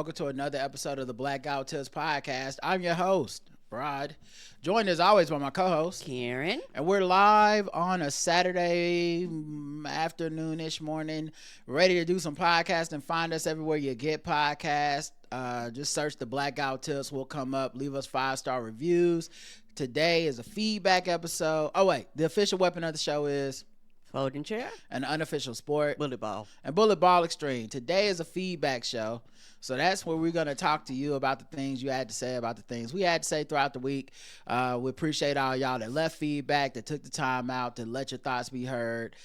welcome to another episode of the Blackout Tips Podcast. I'm your host, Rod, joined as always by my co-host, Karen. And we're live on a Saturday afternoon-ish morning, ready to do some podcasting. Find us everywhere you get podcasts. Just search the Blackout Tips. We'll come up. Leave us 5-star reviews. Today is a feedback episode. Oh, wait. The official weapon of the show is... folding chair. An unofficial sport. Bullet ball. And bullet ball extreme. Today is a feedback show. So that's where we're going to talk to you about the things you had to say about the things we had to say throughout the week. We appreciate all y'all that left feedback, that took the time out to let your thoughts be heard.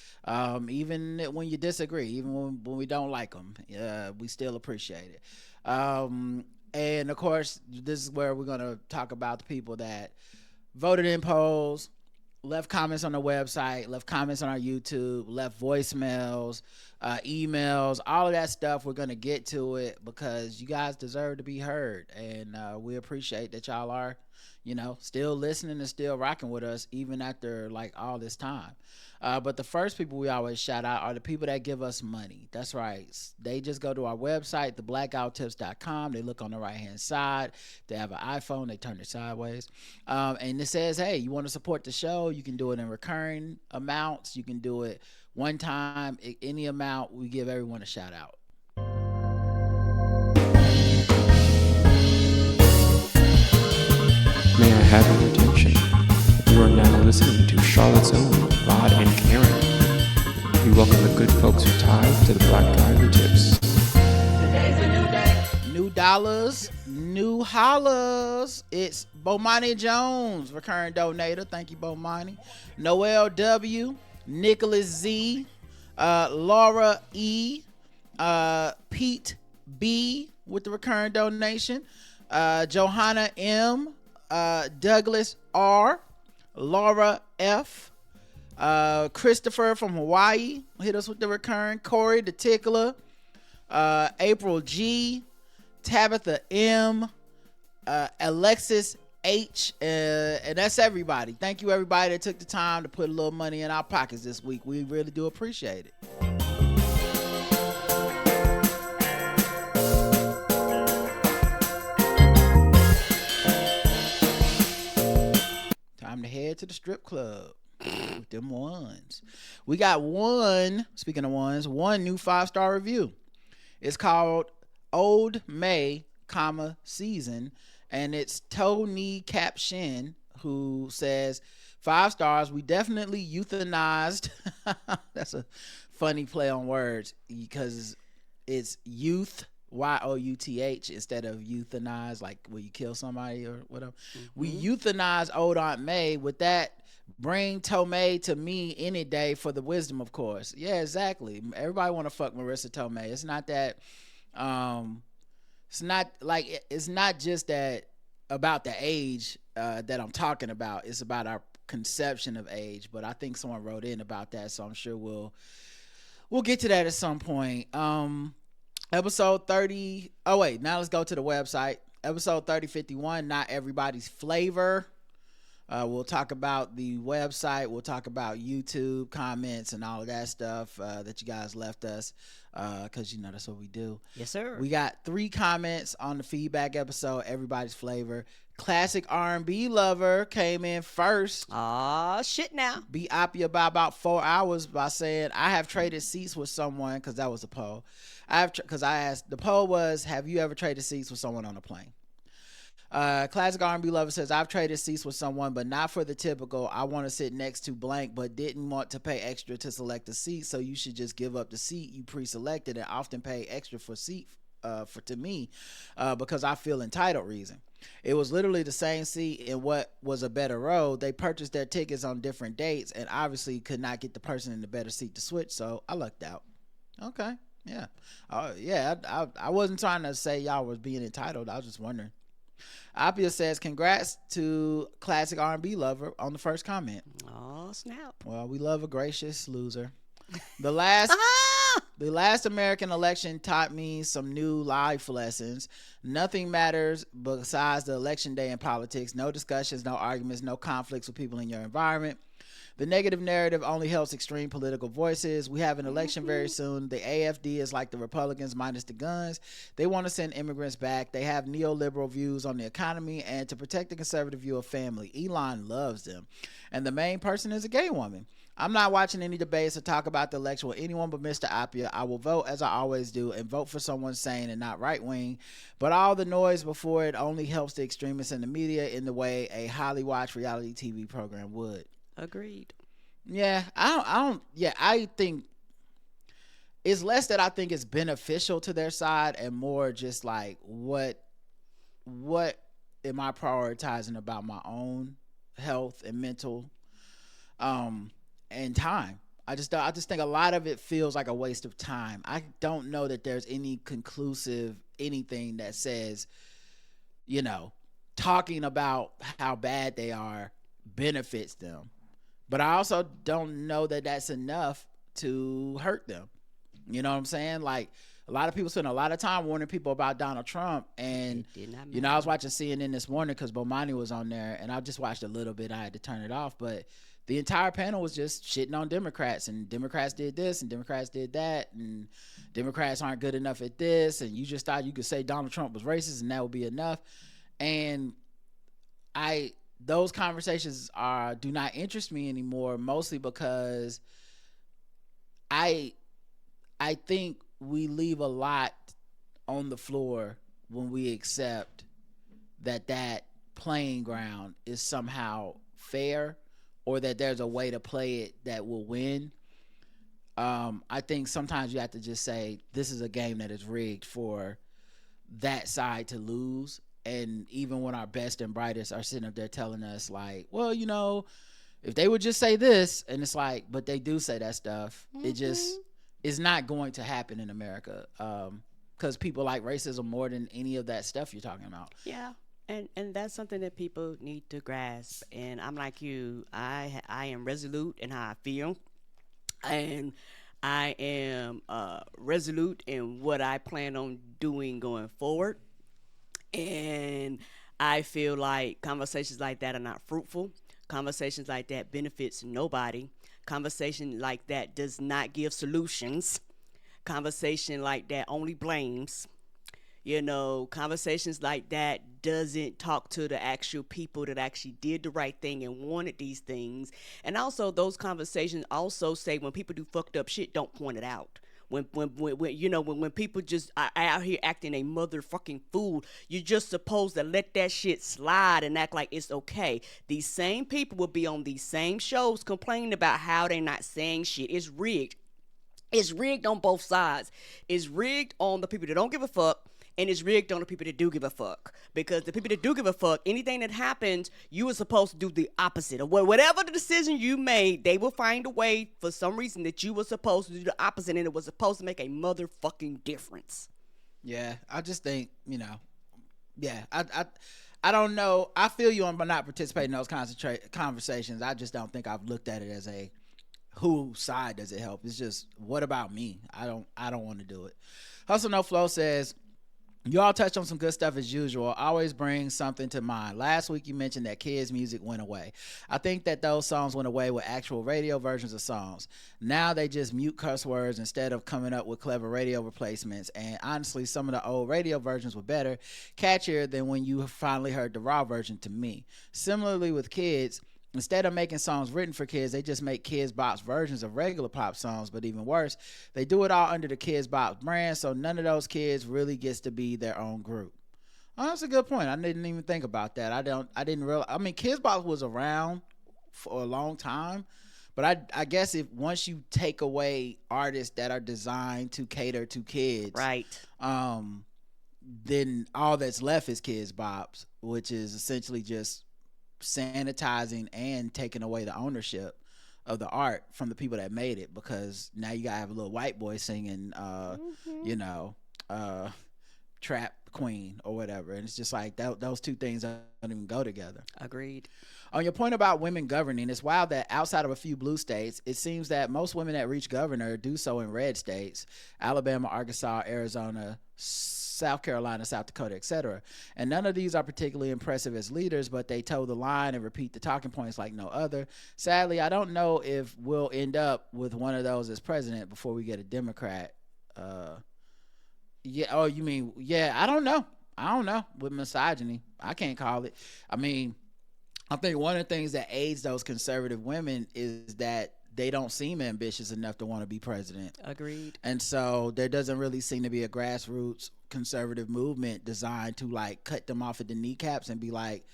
Even when you disagree, even when we don't like them, we still appreciate it. And of course, this is where we're going to talk about the people that voted in polls, left comments on the website, left comments on our YouTube, left voicemails, emails, all of that stuff. We're going to get to it because you guys deserve to be heard. And we appreciate that y'all are, still listening and still rocking with us even after like all this time. But the first people we always shout out are the people that give us money. That's right. They just go to our website, theblackouttips.com. They look on the right-hand side. They have an iPhone. They turn it sideways. And it says, hey, you want to support the show? You can do it in recurring amounts. You can do it one time. Any amount, we give everyone a shout out. May I have your attention? You are now listening to Charlotte's own Rod and Karen. We welcome the good folks who tithe to the Black Guy Who Tips. Today's a new day. New dollars, new hollers. It's Bomani Jones, recurring donator. Thank you, Bomani. Noel W, Nicholas Z, Laura E, Pete B with the recurring donation, Johanna M, Douglas R, Laura F, Christopher from Hawaii hit us with the recurring, Corey the Tickler, April G, Tabitha M, Alexis H, and that's everybody. Thank you everybody that took the time to put a little money in our pockets this week. We really do appreciate it. Time to head to the strip club with them ones. We got one, speaking of ones, one new 5-star review. It's called Old May, season, and it's Tony Capshin who says, 5 stars, we definitely euthanized. That's a funny play on words because it's youth, youth, instead of euthanize, like where you kill somebody or whatever. Mm-hmm. We euthanize old Aunt May. With that, bring Tomei to me any day for the wisdom, of course. Yeah, exactly. Everybody want to fuck Marissa Tomei. It's not that, it's not just that about the age that I'm talking about. It's about our conception of age. But I think someone wrote in about that, so I'm sure we'll get to that at some point. Episode 30. Oh wait, now let's go to the website. Episode 3051. Not everybody's flavor. We'll talk about the website. We'll talk about YouTube comments and all of that stuff that you guys left us because that's what we do. Yes, sir. We got 3 comments on the feedback episode. Everybody's flavor. Classic R&B lover came in first. Aw, shit now. Beat Appia by about 4 hours by saying, I have traded seats with someone, because that was a poll. Because I asked, the poll was, have you ever traded seats with someone on a plane? Classic R&B lover says, I've traded seats with someone, but not for the typical, I want to sit next to blank, but didn't want to pay extra to select a seat, so you should just give up the seat you pre-selected and often pay extra for seat to me because I feel entitled reason. It was literally the same seat in what was a better row. They purchased their tickets on different dates and obviously could not get the person in the better seat to switch, so I lucked out. Okay, yeah. I wasn't trying to say y'all was being entitled. I was just wondering. Appia says, congrats to Classic R&B lover on the first comment. Oh, snap. Well, we love a gracious loser. The last American election taught me some new life lessons. Nothing matters besides the election day in politics. No discussions, no arguments, no conflicts with people in your environment. The negative narrative only helps extreme political voices. We have an election very soon. The AFD is like the Republicans minus the guns. They want to send immigrants back. They have neoliberal views on the economy and to protect the conservative view of family. Elon loves them. And the main person is a gay woman. I'm not watching any debates or talk about the election with anyone but Mr. Appia. I will vote as I always do and vote for someone sane and not right wing. But all the noise before it only helps the extremists in the media in the way a highly watched reality TV program would. Agreed. Yeah, I think it's less that I think it's beneficial to their side and more just like what am I prioritizing about my own health and mental and time. I just think a lot of it feels like a waste of time. I don't know that there's any conclusive anything that says, talking about how bad they are benefits them. But I also don't know that that's enough to hurt them. You know what I'm saying? Like, a lot of people spend a lot of time warning people about Donald Trump. And, I was watching CNN this morning because Bomani was on there, and I just watched a little bit. I had to turn it off. But the entire panel was just shitting on Democrats, and Democrats did this, and Democrats did that, and Democrats aren't good enough at this, and you just thought you could say Donald Trump was racist, and that would be enough. And those conversations do not interest me anymore, mostly because I think we leave a lot on the floor when we accept that playing ground is somehow fair or that there's a way to play it that will win. I think sometimes you have to just say this is a game that is rigged for that side to lose. And even when our best and brightest are sitting up there telling us like, well, if they would just say this, and it's like, but they do say that stuff. It just is not going to happen in America because people like racism more than any of that stuff you're talking about. Yeah. And that's something that people need to grasp. And I'm like you, I am resolute in how I feel. And I am resolute in what I plan on doing going forward. And I feel like conversations like that are not fruitful. Conversations like that benefits nobody. Conversation like that does not give solutions. Conversation like that only blames. Conversations like that doesn't talk to the actual people that actually did the right thing and wanted these things. And also those conversations also say when people do fucked up shit, don't point it out. When people just are out here acting a motherfucking fool, you're just supposed to let that shit slide and act like it's okay. These same people will be on these same shows complaining about how they're not saying shit. It's rigged. It's rigged on both sides. It's rigged on the people that don't give a fuck, and it's rigged on the people that do give a fuck. Because the people that do give a fuck, anything that happens, you were supposed to do the opposite. Or whatever the decision you made, they will find a way for some reason that you were supposed to do the opposite, and it was supposed to make a motherfucking difference. Yeah, I just think, I don't know. I feel you on not participating in those conversations. I just don't think I've looked at it as a whose side does it help. It's just, what about me? I don't want to do it. Hustle No Flow says, you all touched on some good stuff as usual. Always bring something to mind. Last week you mentioned that kids' music went away. I think that those songs went away with actual radio versions of songs. Now they just mute cuss words instead of coming up with clever radio replacements. And honestly, some of the old radio versions were better, catchier than when you finally heard the raw version to me. Similarly with kids, instead of making songs written for kids, they just make Kids Bop's versions of regular pop songs, but even worse, they do it all under the Kids Bop brand, so none of those kids really gets to be their own group. Oh, that's a good point. I didn't even think about that. I didn't realize. I mean, Kids Bop was around for a long time, but I guess if once you take away artists that are designed to cater to kids, right? Then all that's left is Kids Bop's, which is essentially just sanitizing and taking away the ownership of the art from the people that made it, because now you gotta have a little white boy singing trap queen or whatever. And it's just like those two things don't even go together. Agreed. On your point about women governing, it's wild that outside of a few blue states, it seems that most women that reach governor do so in red states: Alabama, Arkansas, Arizona, South Carolina, South Dakota, etc. And none of these are particularly impressive as leaders, but they toe the line and repeat the talking points like no other. Sadly, I don't know if we'll end up with one of those as president before we get a Democrat. Yeah. Oh, you mean, yeah, I don't know. With misogyny, I can't call it. I mean, I think one of the things that aids those conservative women is that they don't seem ambitious enough to want to be president. Agreed. And so there doesn't really seem to be a grassroots conservative movement designed to like cut them off at the kneecaps and be like,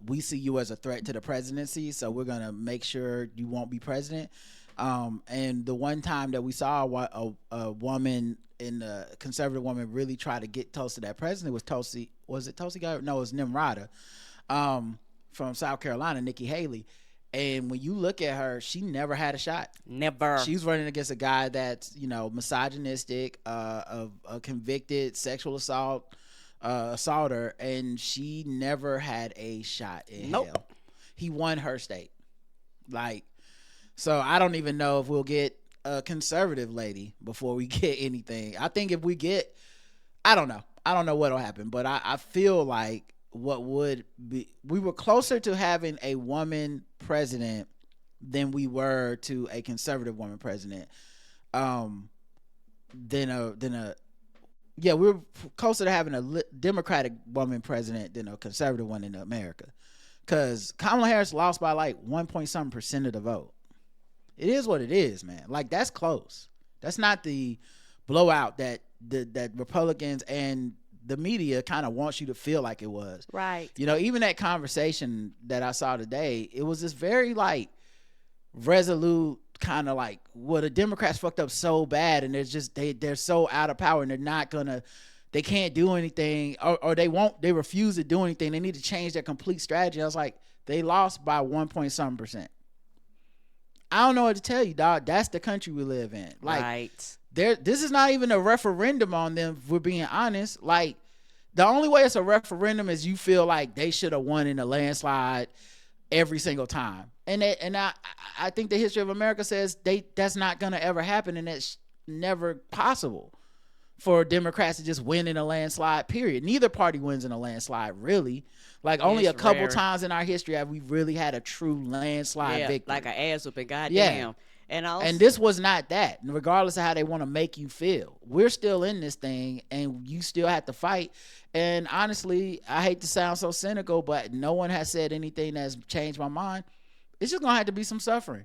we see you as a threat to the presidency, so we're going to make sure you won't be president. And the one time that we saw a woman in the conservative woman really try to get close to that president was Tulsi. Was it Tulsi Gabbard? No, it was Nimrata. From South Carolina, Nikki Haley. And when you look at her, she never had a shot. Never. She's running against a guy that's, misogynistic, a convicted sexual assaulter, and she never had a shot in hell. He won her state. So I don't even know if we'll get a conservative lady before we get anything. I think if we get, I don't know what'll happen, but I feel like what would be, we were closer to having a woman president than we were to a conservative woman president. We were closer to having a Democratic woman president than a conservative one in America, because Kamala Harris lost by like 1.something% of the vote. It is what it is, man. Like, that's close. That's not the blowout that Republicans and the media kind of wants you to feel like it was. Right. Even that conversation that I saw today, it was this very like resolute kind of like, well, the Democrats fucked up so bad and they're so out of power and they can't do anything, or they refuse to do anything. They need to change their complete strategy. I was like, they lost by 1.something%. I don't know what to tell you, dog. That's the country we live in. Like, right. This is not even a referendum on them, if we're being honest. Like, the only way it's a referendum is you feel like they should have won in a landslide every single time. And I think the history of America says that's not going to ever happen, and it's never possible for Democrats to just win in a landslide, period. Neither party wins in a landslide, really. Like, only a couple times in our history have we really had a true landslide victory. Like an ass whooping, goddamn. Yeah. And this was not that, regardless of how they want to make you feel. We're still in this thing, and you still have to fight. And honestly, I hate to sound so cynical, but no one has said anything that's changed my mind. It's just going to have to be some suffering.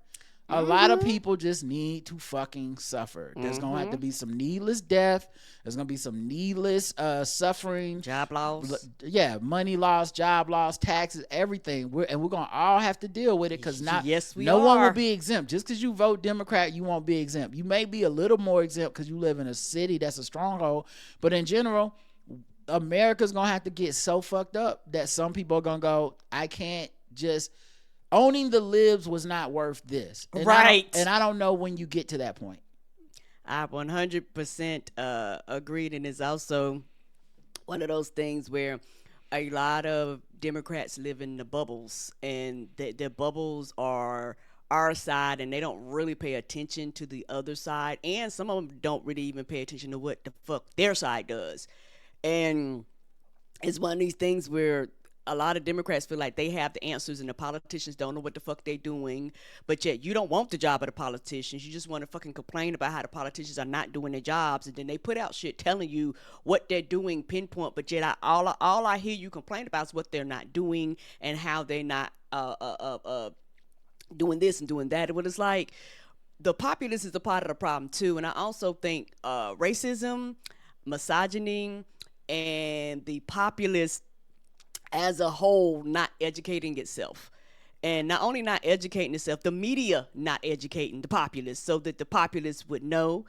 A lot of people just need to fucking suffer. There's going to have to be some needless death. There's going to be some needless suffering. Job loss. Yeah, money loss, job loss, taxes, everything. We're going to all have to deal with it, because no one will be exempt. Just because you vote Democrat, you won't be exempt. You may be a little more exempt because you live in a city that's a stronghold. But in general, America's going to have to get so fucked up that some people are going to go, I can't just... Owning the libs was not worth this. And right. I don't know when you get to that point. I 100% agreed, and it's also one of those things where a lot of Democrats live in the bubbles, and the bubbles are our side, and they don't really pay attention to the other side, and some of them don't really even pay attention to what the fuck their side does. And it's one of these things where a lot of Democrats feel like they have the answers and the politicians don't know what the fuck they're doing, but yet you don't want the job of the politicians. You just want to fucking complain about how the politicians are not doing their jobs, and then they put out shit telling you what they're doing pinpoint, but yet all I hear you complain about is what they're not doing and how they're not doing this and doing that. But it's like the populace is a part of the problem too, and I also think racism, misogyny, and the populace as a whole not educating itself, and not only not educating itself, the media not educating the populace so that the populace would know.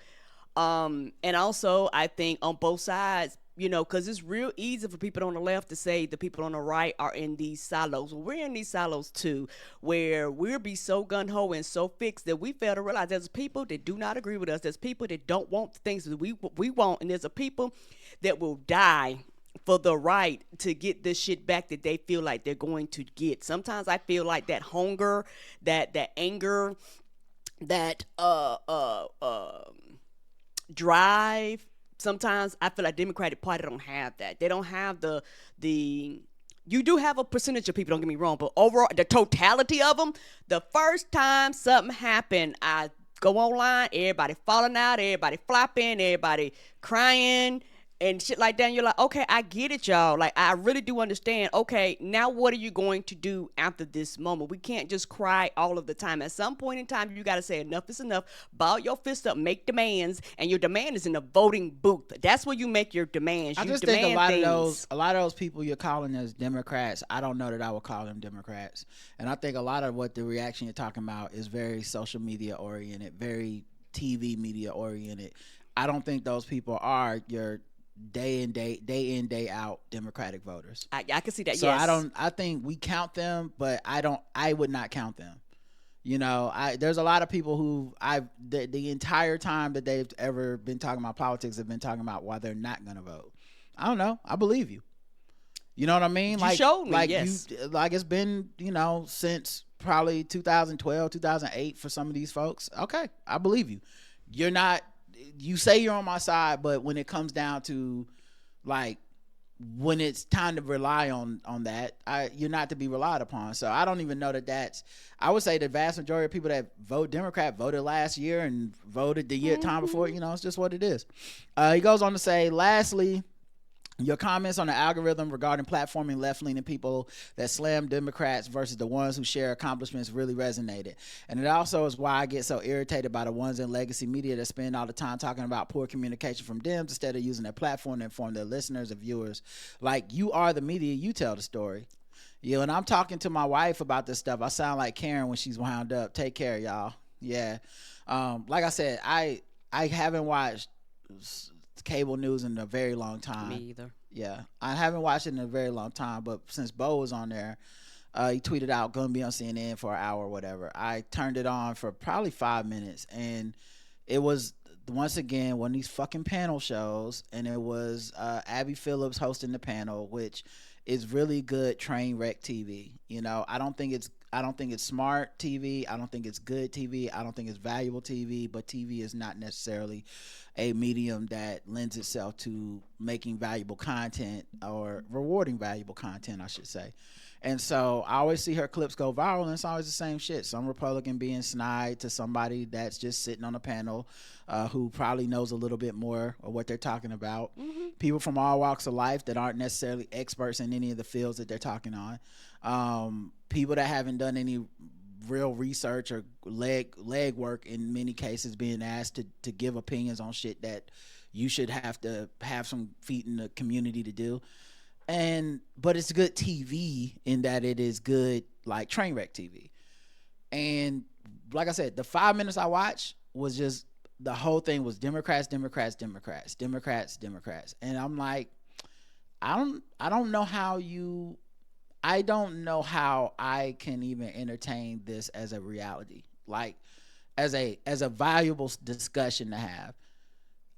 And also, I think on both sides, You know, because it's real easy for people on the left to say the people on the right are in these silos. Well, we're in these silos too, where we'll be so gun-ho and so fixed that we fail to realize there's people that do not agree with us. There's people that don't want the things that we want. And there's a people that will die for the right to get this shit back that they feel like they're going to get. Sometimes I feel like that hunger, that anger, that drive. Sometimes I feel like Democratic Party don't have that. They don't have the you do have a percentage of people, don't get me wrong, but overall, the totality of them, the first time something happened, I go online, everybody falling out, everybody flopping, everybody crying, and shit like that. And you're like, okay, I get it, y'all. Like, I really do understand. Okay, now what are you going to do after this moment? We can't just cry all of the time. At some point in time, you got to say enough is enough. Ball your fist up, make demands, and your demand is in the voting booth. That's where you make your demands. I just think a lot of those people you're calling as Democrats, I don't know that I would call them Democrats. And I think a lot of what the reaction you're talking about is very social media oriented, very TV media oriented. I don't think those people are your day in day out Democratic voters. I can see that. So yes. I think we count them, but I would not count them. You know, there's a lot of people who the entire time that they've ever been talking about politics have been talking about why they're not going to vote. I don't know. I believe you. You know what I mean? You showed me, yes. Like it's been, you know, since probably 2012, 2008 for some of these folks. Okay, I believe you. You're not. You say you're on my side, but when it comes down to like when it's time to rely on that, you're not to be relied upon. So I don't even know that's. I would say the vast majority of people that vote Democrat voted last year and voted the year time before. You know, it's just what it is. He goes on to say, lastly, your comments on the algorithm regarding platforming left-leaning people that slam Democrats versus the ones who share accomplishments really resonated. And it also is why I get so irritated by the ones in legacy media that spend all the time talking about poor communication from Dems instead of using their platform to inform their listeners and viewers. Like, you are the media, you tell the story. You know, and I'm talking to my wife about this stuff. I sound like Karen when she's wound up. Take care, y'all. Yeah. Like I said, I haven't watched cable news in a very long time. Me either. Yeah, I haven't watched it in a very long time, but since Bo was on there, he tweeted out gonna be on CNN for an hour or whatever. I turned it on for probably 5 minutes, and it was once again one of these fucking panel shows, and it was Abby Phillips hosting the panel, which is really good train wreck TV. You know, I don't think it's smart TV. I don't think it's good TV. I don't think it's valuable TV, but TV is not necessarily a medium that lends itself to making valuable content or rewarding valuable content, I should say. And so I always see her clips go viral, and it's always the same shit. Some Republican being snide to somebody that's just sitting on a panel who probably knows a little bit more of what they're talking about. Mm-hmm. People from all walks of life that aren't necessarily experts in any of the fields that they're talking on. People that haven't done any real research or leg work in many cases being asked to give opinions on shit that you should have to have some feet in the community to do. But it's good TV in that it is good, like train wreck TV. And like I said, the 5 minutes I watched was just, the whole thing was Democrats. And I'm like, I don't know how I can even entertain this as a reality, like as a valuable discussion to have.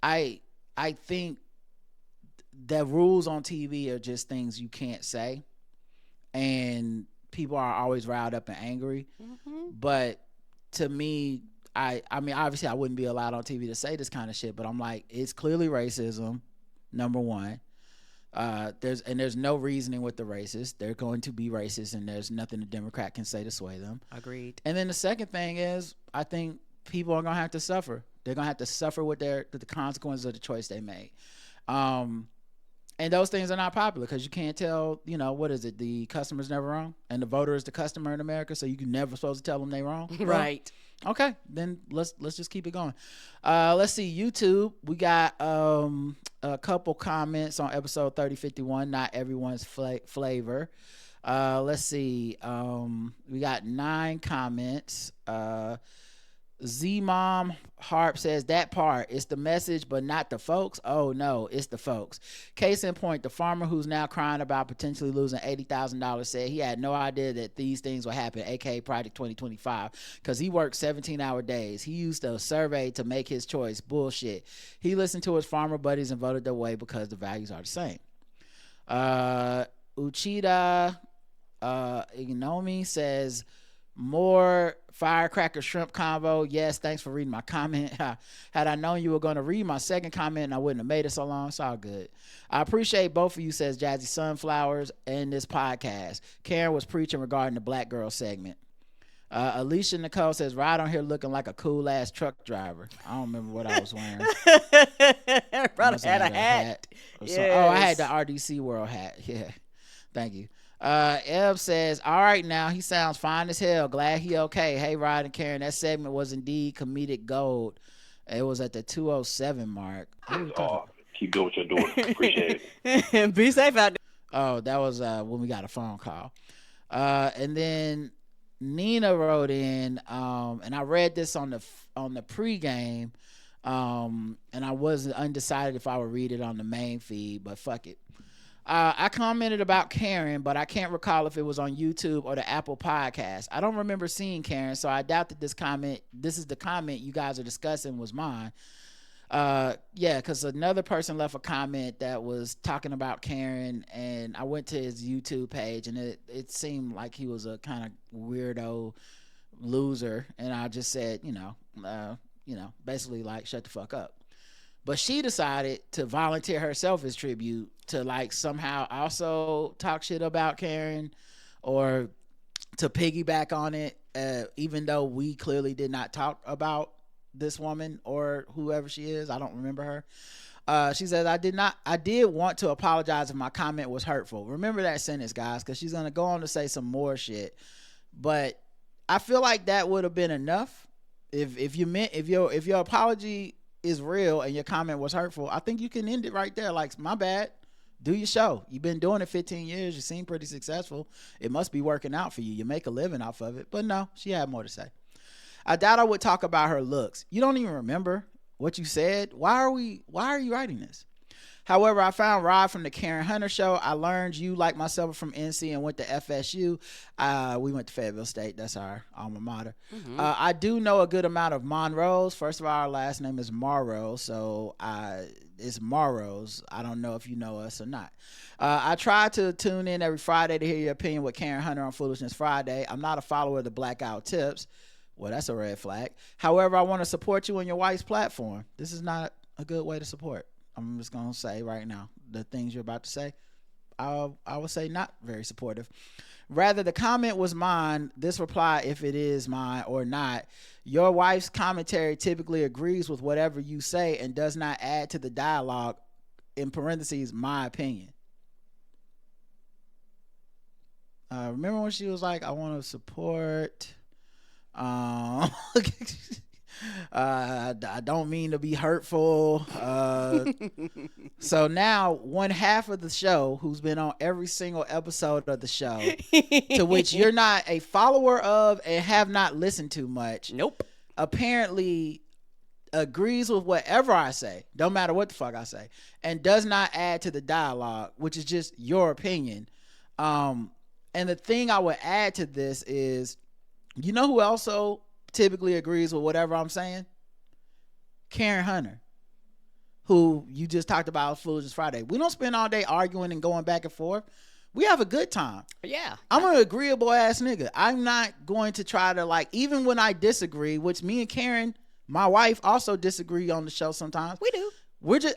I think the rules on TV are just things you can't say, and people are always riled up and angry. Mm-hmm. But to me, I mean, obviously I wouldn't be allowed on TV to say this kind of shit, but I'm like, it's clearly racism, number one. There's no reasoning with the racists. They're going to be racist, and there's nothing a Democrat can say to sway them. Agreed. And then the second thing is, I think people are gonna have to suffer. They're gonna have to suffer with the consequences of the choice they made. And those things are not popular because you can't tell, you know, what is it? The customer's never wrong, and the voter is the customer in America, so you can never supposed to tell them they wrong. Right. Well, okay, then let's just keep it going. Let's see, YouTube. We got a couple comments on episode 3051. Not everyone's flavor. Let's see. We got 9 comments. Z-Mom Harp says that part, it's the message, but not the folks. Oh no, it's the folks. Case in point, the farmer who's now crying about potentially losing $80,000 said he had no idea that these things would happen, aka Project 2025, because he worked 17-hour days. He used a survey to make his choice. Bullshit. He listened to his farmer buddies and voted their way because the values are the same. Uchida Ignomi says, more firecracker shrimp combo. Yes, thanks for reading my comment. Had I known you were going to read my second comment, I wouldn't have made it so long. It's all good. I appreciate both of you, says Jazzy Sunflowers, and this podcast. Karen was preaching regarding the black girl segment. Alicia Nicole says, ride on here looking like a cool ass truck driver. I don't remember what I was wearing. Brother had a hat. Yes. Oh, I had the RDC World hat. Yeah. Thank you. Ev says, all right now, he sounds fine as hell. Glad he okay. Hey, Rod and Karen, that segment was indeed comedic gold. It was at the 207 mark. Keep doing what you're doing. Appreciate it. Be safe out there. Oh, that was when we got a phone call. And then Nina wrote in, and I read this on the pregame, and I wasn't undecided if I would read it on the main feed, but fuck it. I commented about Karen, but I can't recall if it was on YouTube or the Apple Podcast. I don't remember seeing Karen, so I doubt that this is the comment you guys are discussing was mine. Yeah, because another person left a comment that was talking about Karen, and I went to his YouTube page, and it seemed like he was a kind of weirdo loser, and I just said, basically like, shut the fuck up. But she decided to volunteer herself as tribute to like somehow also talk shit about Karen or to piggyback on it, even though we clearly did not talk about this woman or whoever she is. I don't remember her. She says, I did want to apologize if my comment was hurtful. Remember that sentence, guys, because she's going to go on to say some more shit. But I feel like that would have been enough. If your apology is real and your comment was hurtful, I think you can end it right there. Like, my bad. Do your show. You've been doing it 15 years. You seem pretty successful. It must be working out for you. You make a living off of it. But no, she had more to say. I doubt I would talk about her looks. You don't even remember what you said. Why are you writing this? However, I found Rod from the Karen Hunter show. I learned you, like myself, from NC and went to FSU. We went to Fayetteville State. That's our alma mater. Mm-hmm. I do know a good amount of Monroe's. First of all, our last name is Morrow, so it's Morrow's. I don't know if you know us or not. I try to tune in every Friday to hear your opinion with Karen Hunter on Foolishness Friday. I'm not a follower of the Blackout Tips. Well, that's a red flag. However, I want to support you on your wife's platform. This is not a good way to support. I'm just going to say right now, the things you're about to say, I would say not very supportive. Rather, the comment was mine. This reply, if it is mine or not, your wife's commentary typically agrees with whatever you say and does not add to the dialogue, in parentheses, my opinion. Remember when she was like, I want to support... I don't mean to be hurtful. So now one half of the show, who's been on every single episode of the show, to which you're not a follower of and have not listened to much. Nope. Apparently agrees with whatever I say, don't matter what the fuck I say, and does not add to the dialogue, which is just your opinion. And the thing I would add to this is, you know who also typically agrees with whatever I'm saying? Karen Hunter, who you just talked about Foolishness Friday. We don't spend all day arguing and going back and forth. We have a good time. Yeah. I'm an agreeable ass nigga. I'm not going to try to, like, even when I disagree, which me and Karen, my wife, also disagree on the show sometimes. We do.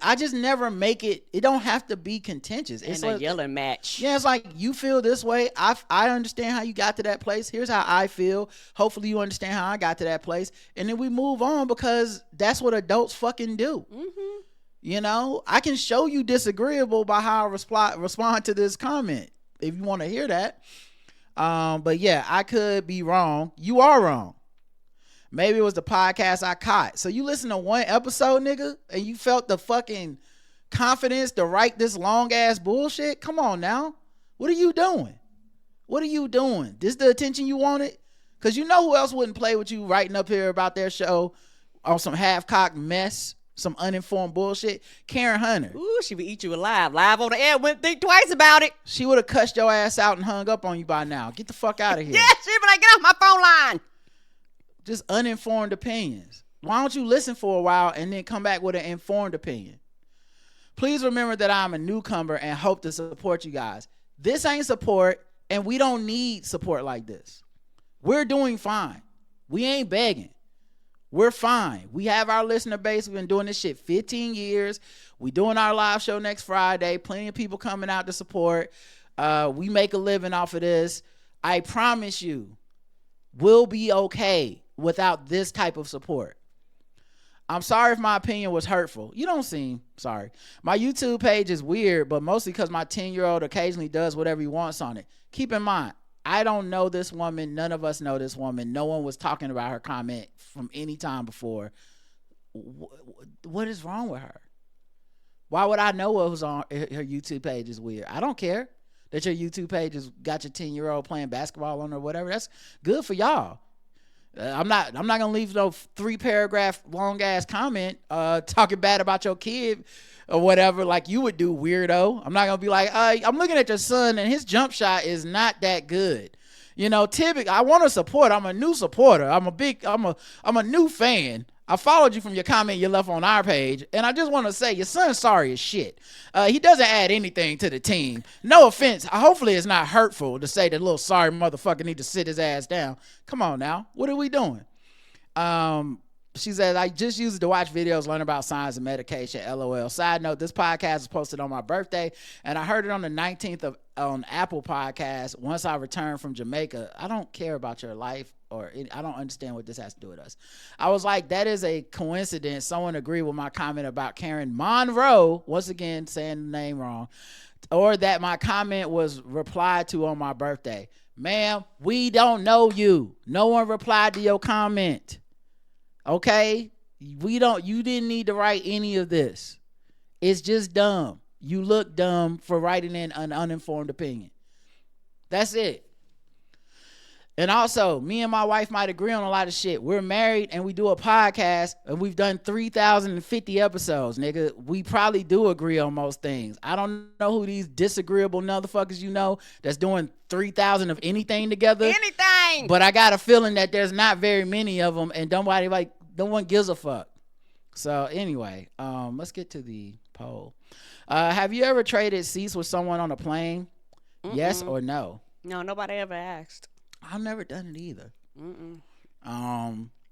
I just never make it. It don't have to be contentious. It's a yelling match. Yeah, it's like, you feel this way. I understand how you got to that place. Here's how I feel. Hopefully you understand how I got to that place. And then we move on, because that's what adults fucking do. Mm-hmm. You know, I can show you disagreeable by how I respond to this comment if you want to hear that. But yeah, I could be wrong. You are wrong. Maybe it was the podcast I caught. So you listen to one episode, nigga, and you felt the fucking confidence to write this long ass bullshit? Come on now. What are you doing? What are you doing? This the attention you wanted? Because you know who else wouldn't play with you writing up here about their show on some half-cocked mess, some uninformed bullshit? Karen Hunter. Ooh, she would eat you alive. Live on the air. Wouldn't think twice about it. She would have cussed your ass out and hung up on you by now. Get the fuck out of here. Yeah, she would be like, get off my phone line. Just uninformed opinions. Why don't you listen for a while and then come back with an informed opinion? Please remember that I'm a newcomer and hope to support you guys. This ain't support, and we don't need support like this. We're doing fine. We ain't begging. We're fine. We have our listener base. We've been doing this shit 15 years. We doing our live show next Friday. Plenty of people coming out to support. We make a living off of this. I promise you, we'll be okay without this type of support. I'm sorry if my opinion was hurtful. You don't seem sorry. My YouTube page is weird, but mostly because my 10-year-old occasionally does whatever he wants on it. Keep in mind, I don't know this woman. None of us know this woman. No one was talking about her comment from any time before. What is wrong with her? Why would I know what was on her YouTube page is weird? I don't care that your YouTube page has got your 10-year-old playing basketball on or whatever. That's good for y'all. I'm not gonna leave no 3-paragraph long ass comment talking bad about your kid or whatever like you would do, weirdo. I'm not gonna be like, I'm looking at your son and his jump shot is not that good. You know, typically I want to support. I'm a new supporter. I'm a new fan. I followed you from your comment you left on our page, and I just want to say your son's sorry as shit. He doesn't add anything to the team. No offense. Hopefully it's not hurtful to say that little sorry motherfucker need to sit his ass down. Come on now. What are we doing? She says, I just use it to watch videos, learn about science and medication, LOL. Side note, this podcast is posted on my birthday, and I heard it on the 19th on Apple Podcast once I returned from Jamaica. I don't care about your life, I don't understand what this has to do with us. I was like, that is a coincidence. Someone agreed with my comment about Karen Monroe, once again saying the name wrong, or that my comment was replied to on my birthday. Ma'am, we don't know you. No one replied to your comment. Okay? You didn't need to write any of this. It's just dumb. You look dumb for writing in an uninformed opinion. That's it. And also, me and my wife might agree on a lot of shit. We're married and we do a podcast and we've done 3,050 episodes, nigga. We probably do agree on most things. I don't know who these disagreeable motherfuckers you know that's doing 3,000 of anything together. Anything. But I got a feeling that there's not very many of them and no one gives a fuck. So anyway, let's get to the poll. Have you ever traded seats with someone on a plane? Mm-mm. Yes or no? No, nobody ever asked. I've never done it either.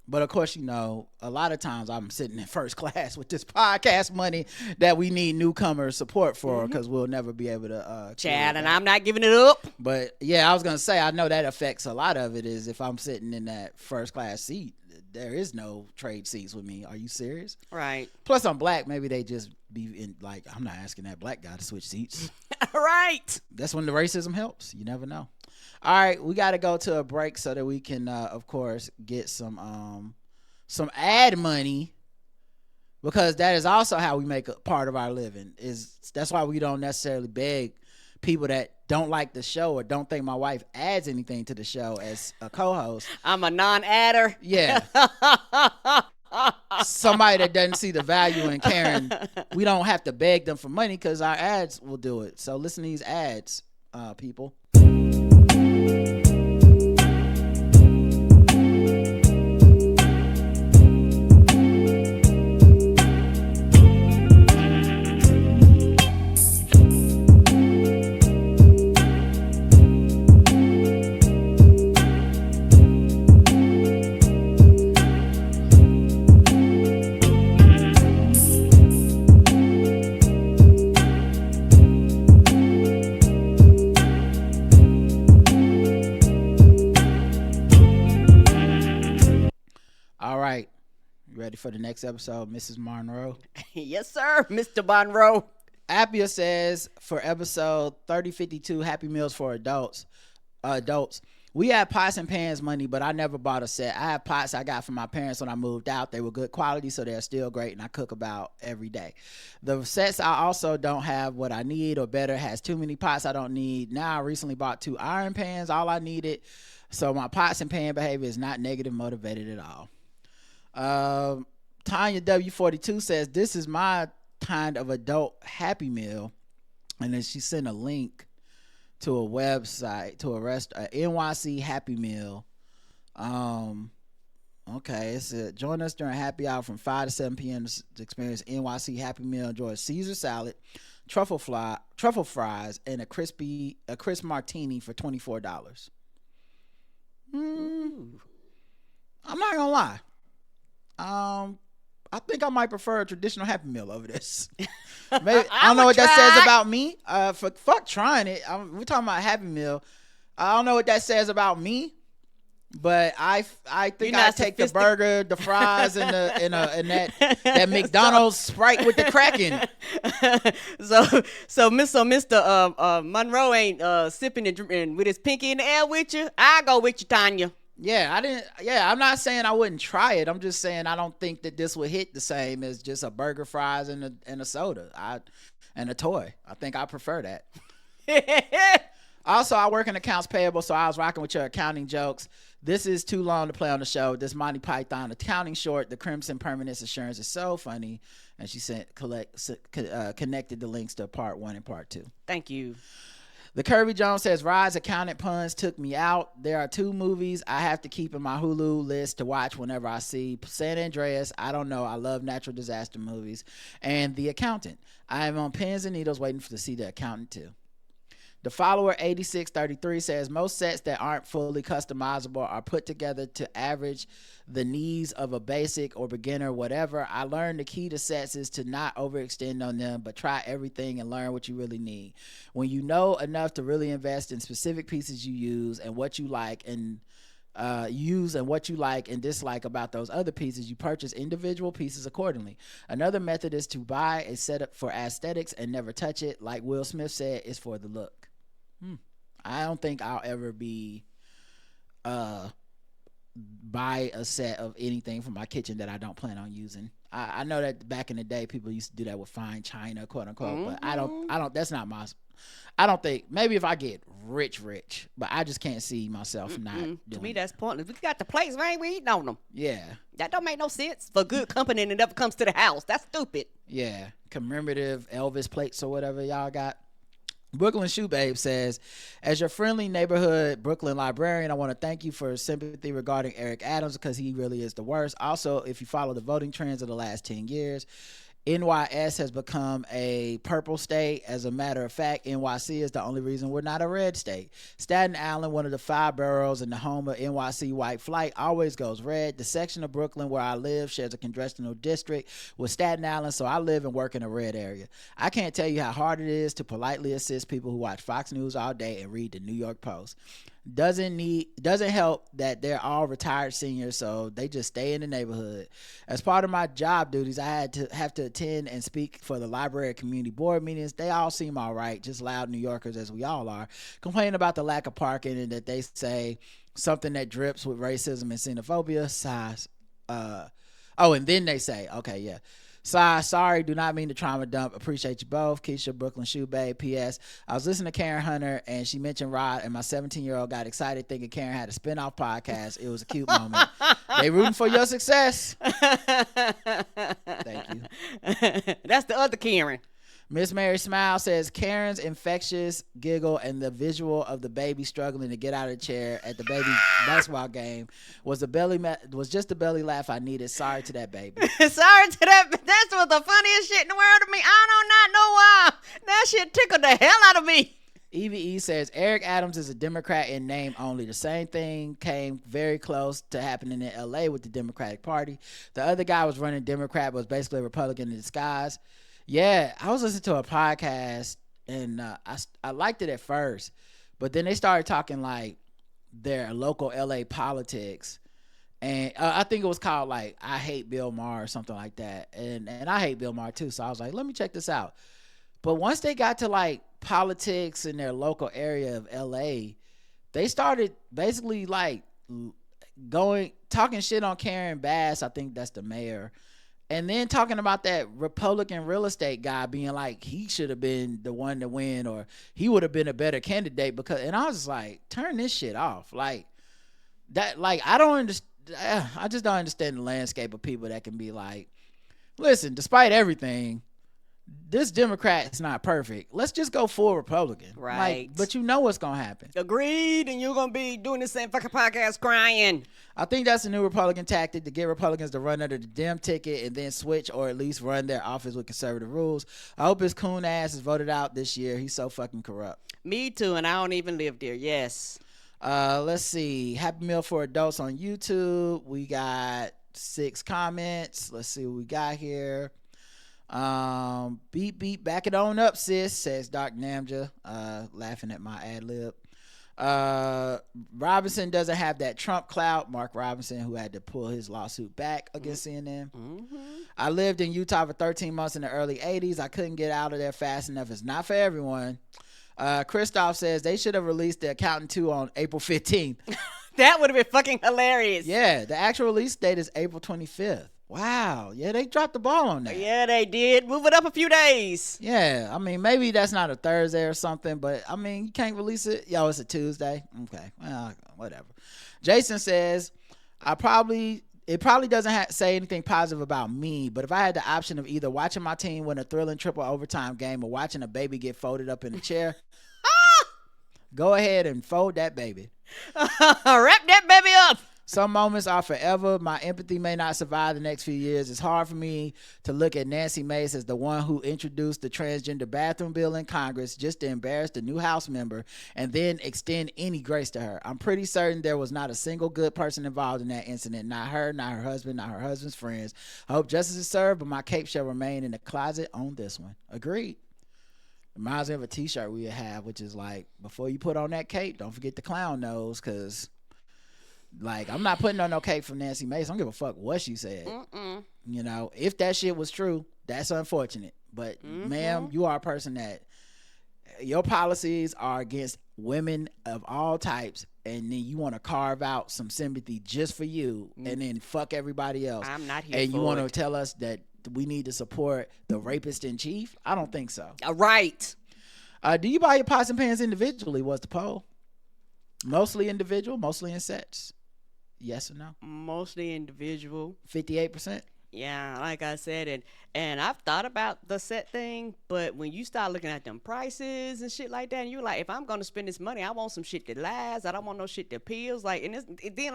But of course, you know, a lot of times I'm sitting in first class with this podcast money that we need newcomer support for because we'll never be able to Chad, and I'm not giving it up. But yeah, I was gonna say I know that affects a lot of it is if I'm sitting in that first class seat, there is no trade seats with me. Are you serious? Right. Plus I'm black, maybe they just be in like I'm not asking that black guy to switch seats. Right. That's when the racism helps. You never know. All right, we got to go to a break so that we can, of course, get some ad money because that is also how we make a part of our living. That's why we don't necessarily beg people that don't like the show or don't think my wife adds anything to the show as a co-host. I'm a non-adder. Yeah. Somebody that doesn't see the value in Karen, we don't have to beg them for money because our ads will do it. So listen to these ads, people. Ready for the next episode, Mrs. Monroe? Yes, sir, Mr. Monroe. Appia says for episode 3052, Happy Meals for Adults, We had pots and pans money, but I never bought a set. I had pots I got from my parents when I moved out. They were good quality, so they're still great, and I cook about every day. The sets I also don't have what I need, or better, has too many pots I don't need. Now I recently bought 2 iron pans, all I needed. So my pots and pan behavior is not negative motivated at all. Tanya W42 says, this is my kind of adult Happy Meal. And then she sent a link to a website, to a NYC Happy Meal. Okay, it said, join us during happy hour from 5 to 7 p.m. to experience NYC Happy Meal. Enjoy a Caesar salad, truffle fries, and a crisp martini for $24. I'm not gonna lie. I think I might prefer a traditional Happy Meal over this. Maybe I don't know what that says about me. Fuck trying it. We're talking about Happy Meal. I don't know what that says about me, but I think I take the burger, the fries, and that McDonald's Sprite with the Kraken. So Mr. Monroe ain't sipping and with his pinky in the air with you. I go with you, Tanya. I'm not saying I wouldn't try it. I'm just saying I don't think that this would hit the same as just a burger, fries, and a soda. And a toy. I think I prefer that. Also, I work in accounts payable, so I was rocking with your accounting jokes. This is too long to play on the show. This Monty Python accounting short, The Crimson Permanence Assurance, is so funny. And she connected the links to part 1 and part 2. Thank you. The Kirby Jones says, Rod's accountant puns took me out. There are 2 movies I have to keep in my Hulu list to watch whenever I see San Andreas. I don't know. I love natural disaster movies. And The Accountant. I am on pins and needles waiting to see The Accountant too. The follower 8633 says, most sets that aren't fully customizable are put together to average the needs of a basic or beginner, whatever. I learned the key to sets is to not overextend on them, but try everything and learn what you really need. When you know enough to really invest in specific pieces you use and what you like and dislike about those other pieces, you purchase individual pieces accordingly. Another method is to buy a setup for aesthetics and never touch it. Like Will Smith said, it's for the look. I don't think I'll ever be buy a set of anything from my kitchen that I don't plan on using. I know that back in the day people used to do that with fine china, quote unquote, but I don't that's not my, I don't think, maybe if I get rich, but I just can't see myself not doing to me that's pointless. We got the plates, man, we eating on them. Yeah, that don't make no sense for good company and it never comes to the house. That's stupid. Yeah, commemorative Elvis plates or whatever y'all got. Brooklyn Shoe Babe says, as your friendly neighborhood Brooklyn librarian, I want to thank you for sympathy regarding Eric Adams because he really is the worst. Also, if you follow the voting trends of the last 10 years, NYS has become a purple state. As a matter of fact, NYC is the only reason we're not a red state. Staten Island, one of the 5 boroughs and the home of NYC white flight, always goes red. The section of Brooklyn where I live shares a congressional district with Staten Island, so I live and work in a red area. I can't tell you how hard it is to politely assist people who watch Fox News all day and read the New York Post. Doesn't help that they're all retired seniors, so they just stay in the neighborhood. As part of my job duties, I have to attend and speak for the library community board meetings. They all seem all right, just loud New Yorkers as we all are, complaining about the lack of parking and that they say something that drips with racism and xenophobia. Size. And then they say, okay, yeah. Sorry, do not mean to trauma dump. Appreciate you both. Keisha, Brooklyn Shoe Babe. P.S. I was listening to Karen Hunter and she mentioned Rod, and my 17-year-old got excited thinking Karen had a spinoff podcast. It was a cute moment. They rooting for your success. Thank you. That's the other Karen. Miss Mary Smile says Karen's infectious giggle and the visual of the baby struggling to get out of the chair at the baby basketball game was just the belly laugh I needed. Sorry to that baby. Sorry to that. That's what the funniest shit in the world to me. I do not know why. That shit tickled the hell out of me. EVE says Eric Adams is a Democrat in name only. The same thing came very close to happening in LA with the Democratic Party. The other guy was running Democrat, but was basically a Republican in disguise. Yeah, I was listening to a podcast and I liked it at first, but then they started talking like their local LA politics, and I think it was called like I Hate Bill Maher or something like that, and I hate Bill Maher too, so I was like, let me check this out. But once they got to like politics in their local area of LA, they started basically like talking shit on Karen Bass. I think that's the mayor. And then talking about that Republican real estate guy being like he should have been the one to win, or he would have been a better candidate because. And I was just like, turn this shit off. Like that. Like I don't understand. I just don't understand the landscape of people that can be like, listen, despite everything, this Democrat is not perfect. Let's just go full Republican. Right. Like, but you know what's going to happen. Agreed, and you're going to be doing the same fucking podcast crying. I think that's a new Republican tactic to get Republicans to run under the Dem ticket and then switch or at least run their office with conservative rules. I hope his coon ass is voted out this year. He's so fucking corrupt. Me too, and I don't even live there. Yes. Let's see. Happy Meal for Adults on YouTube. We got 6 comments. Let's see what we got here. Beep, back it on up, sis, says Doc Namja, laughing at my ad lib. Robinson doesn't have that Trump clout. Mark Robinson, who had to pull his lawsuit back against CNN. I lived in Utah for 13 months in the early 80s. I couldn't get out of there fast enough. It's not for everyone. Christoph says they should have released The Accountant 2 on April 15th. That would have been fucking hilarious. Yeah, the actual release date is April 25th. Wow. Yeah, they dropped the ball on that. Yeah, they did. Move it up a few days. Yeah, I mean, maybe that's not a Thursday or something, but I mean, you can't release it. Yo, it's a Tuesday. Okay, well, whatever. Jason says, it probably doesn't say anything positive about me, but if I had the option of either watching my team win a thrilling triple overtime game or watching a baby get folded up in a chair, go ahead and fold that baby. Wrap that baby up. Some moments are forever. My empathy may not survive the next few years. It's hard for me to look at Nancy Mace as the one who introduced the transgender bathroom bill in Congress just to embarrass the new House member and then extend any grace to her. I'm pretty certain there was not a single good person involved in that incident. Not her, not her husband, not her husband's friends. I hope justice is served, but my cape shall remain in the closet on this one. Agreed. Reminds me of a t-shirt we have, which is like, before you put on that cape, don't forget the clown nose, because... like, I'm not putting on no cape from Nancy Mace. I don't give a fuck what she said. You know, if that shit was true, that's unfortunate. But, ma'am, you are a person that your policies are against women of all types, and then you want to carve out some sympathy just for you and then fuck everybody else. I'm not here and for you want to it. tell us that we need to support the rapist in chief? I don't think so. Right. Do you buy your pots and pans individually was the poll. Mostly individual, mostly in sets. Yes or no? Mostly individual. 58%. Yeah, like I said, and I've thought about the set thing, but when you start looking at them prices and shit like that, and you're like, if I'm gonna spend this money, I want some shit that lasts. I don't want no shit that peels. Like, and then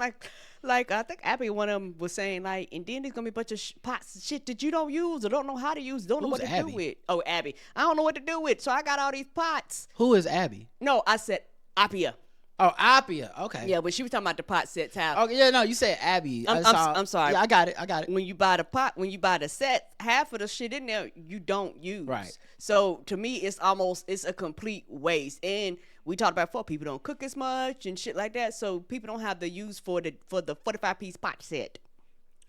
like I think Abby, one of them was saying like, and then there's gonna be a bunch of pots and shit that you don't use or don't know how to use, don't know Who's what to Abby? do with. Oh, Abby, I don't know what to do with, so I got all these pots. Who is Abby? No, I said Appia. Oh, Appia. Okay. Yeah, but she was talking about the pot sets. How? Okay. Yeah. No, you said Abby. I'm sorry. Yeah, I got it. When you buy the pot, when you buy the set, half of the shit in there you don't use. Right. So to me, it's a complete waste. And we talked about before, people don't cook as much and shit like that, so people don't have the use for the 45-piece pot set.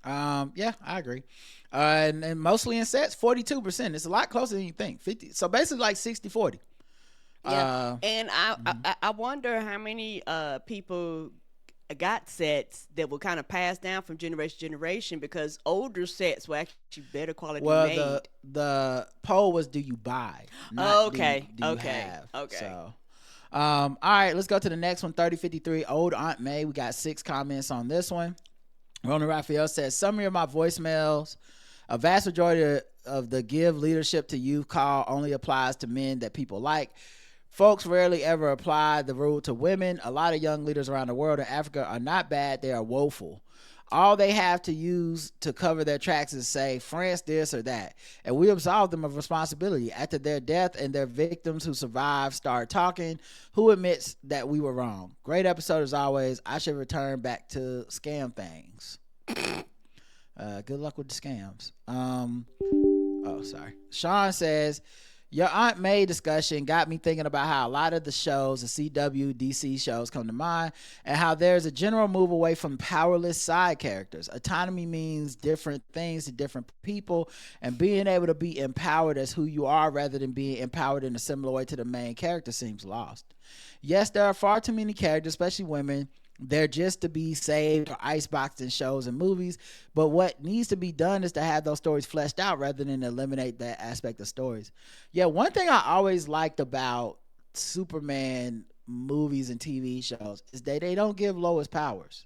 Yeah, I agree. And mostly in sets, 42%. It's a lot closer than you think. 50. So basically like 60-40. Yeah, and I wonder how many people got sets that were kind of passed down from generation to generation, because older sets were actually better quality made. Well, the poll was, do you buy? Not Okay, do you okay, have. okay. So, all right, let's go to the next one. 3053, Old Aunt May. We got 6 comments on this one. Ronan Raphael says, summary of my voicemails. A vast majority of the give leadership to youth call only applies to men that people like. Folks rarely ever apply the rule to women. A lot of young leaders around the world in Africa are not bad. They are woeful. All they have to use to cover their tracks is say, France this or that. And we absolve them of responsibility. After their death and their victims who survived start talking, who admits that we were wrong? Great episode as always. I should return back to scam things. Good luck with the scams. Oh, sorry. Sean says, Your Aunt May discussion got me thinking about how a lot of the shows, the CW, DC shows come to mind, and how there's a general move away from powerless side characters. Autonomy means different things to different people, and being able to be empowered as who you are rather than being empowered in a similar way to the main character seems lost. Yes, there are far too many characters, especially women. They're just to be saved or iceboxed in shows and movies. But what needs to be done is to have those stories fleshed out rather than eliminate that aspect of stories. Yeah, one thing I always liked about Superman movies and TV shows is that they don't give Lois powers.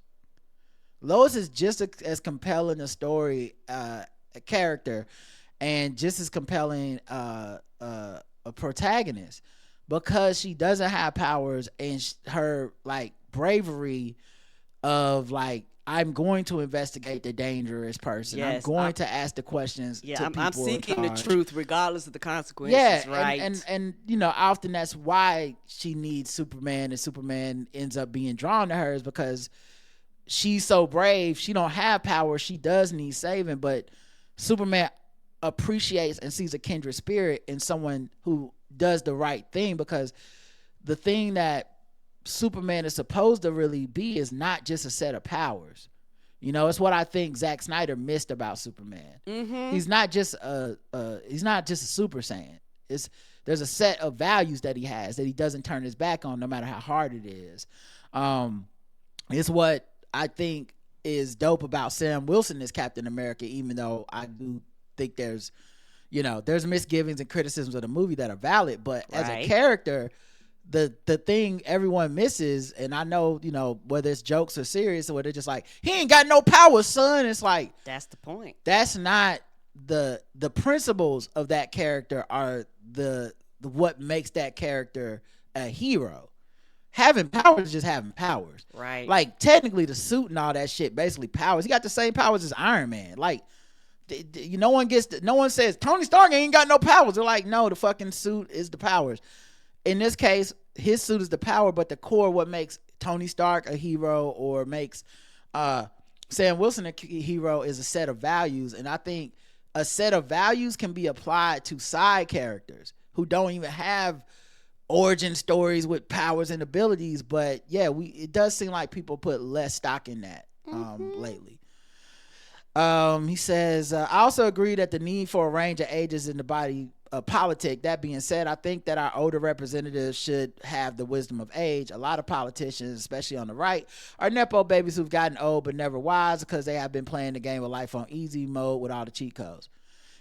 Lois is just as compelling a story, a character, and just as compelling a protagonist, because she doesn't have powers, and her like bravery of like, I'm going to investigate the dangerous person. Yes, I'm going to ask the questions. Yeah, to people I'm seeking the truth regardless of the consequences. Yeah, right. And you know, often that's why she needs Superman, and Superman ends up being drawn to her, is because she's so brave. She don't have power. She does need saving, but Superman appreciates and sees a kindred spirit in someone who does the right thing, because the thing that Superman is supposed to really be is not just a set of powers. You know, it's what I think Zack Snyder missed about Superman. Mm-hmm. He's not just a Super Saiyan. There's a set of values that he has that he doesn't turn his back on, no matter how hard it is. It's what I think is dope about Sam Wilson as Captain America, even though I do think there's misgivings and criticisms of the movie that are valid, but as a character, the thing everyone misses, and I know, you know, whether it's jokes or serious, or where they're just like, he ain't got no power, son. It's like, that's the point. That's not the principles of that character are the what makes that character a hero. Having powers is just having powers. Right. Like, technically the suit and all that shit basically powers. He got the same powers as Iron Man. Like, no one says Tony Stark ain't got no powers. They're like, no, the fucking suit is the powers. In this case, his suit is the power, but the core, what makes Tony Stark a hero or makes Sam Wilson a hero, is a set of values. And I think a set of values can be applied to side characters who don't even have origin stories with powers and abilities. But yeah, it does seem like people put less stock in that lately. He says, I also agree that the need for a range of ages in the body politic. That being said, I think that our older representatives should have the wisdom of age. A lot of politicians, especially on the right, are nepo babies who've gotten old but never wise because they have been playing the game of life on easy mode with all the cheat codes.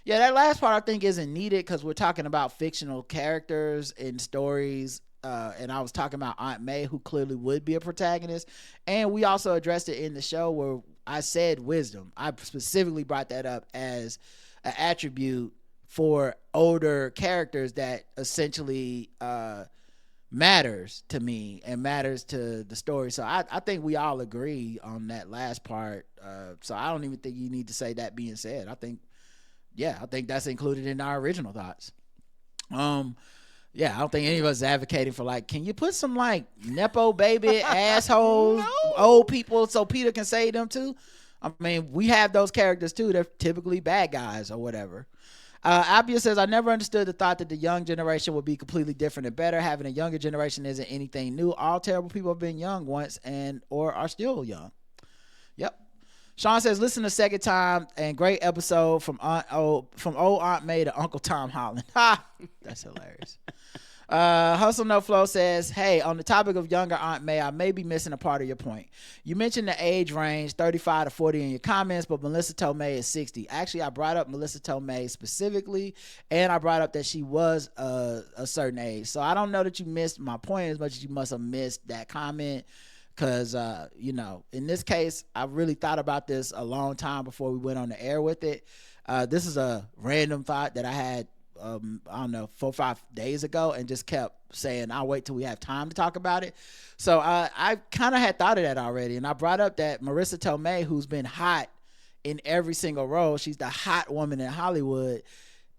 Yeah, that last part I think isn't needed, because we're talking about fictional characters and stories. And I was talking about Aunt May, who clearly would be a protagonist. And we also addressed it in the show where I said wisdom. I specifically brought that up as an attribute for older characters that essentially matters to me and matters to the story. So I think we all agree on that last part. So I don't even think you need to say that being said. I think that's included in our original thoughts. Yeah, I don't think any of us is advocating for, like, can you put some, like, nepo baby assholes, old people, so Peter can save them too? I mean, we have those characters too. They're typically bad guys or whatever. Abia says, I never understood the thought that the young generation would be completely different and better. Having a younger generation isn't anything new. All terrible people have been young once or are still young. Yep. Sean says, listen a second time, and great episode from old Aunt May to Uncle Tom Holland. Ha! That's hilarious. Hustle No Flow says, hey, on the topic of younger Aunt May, I may be missing a part of your point. You mentioned the age range 35 to 40 in your comments, but Melissa Tomei is 60. Actually, I brought up Melissa Tomei specifically, and I brought up that she was a certain age. So I don't know that you missed my point as much as you must have missed that comment. Because, in this case, I really thought about this a long time before we went on the air with it. This is a random thought that I had, 4 or 5 days ago, and just kept saying, I'll wait till we have time to talk about it. So I kind of had thought of that already. And I brought up that Marissa Tomei, who's been hot in every single role, she's the hot woman in Hollywood,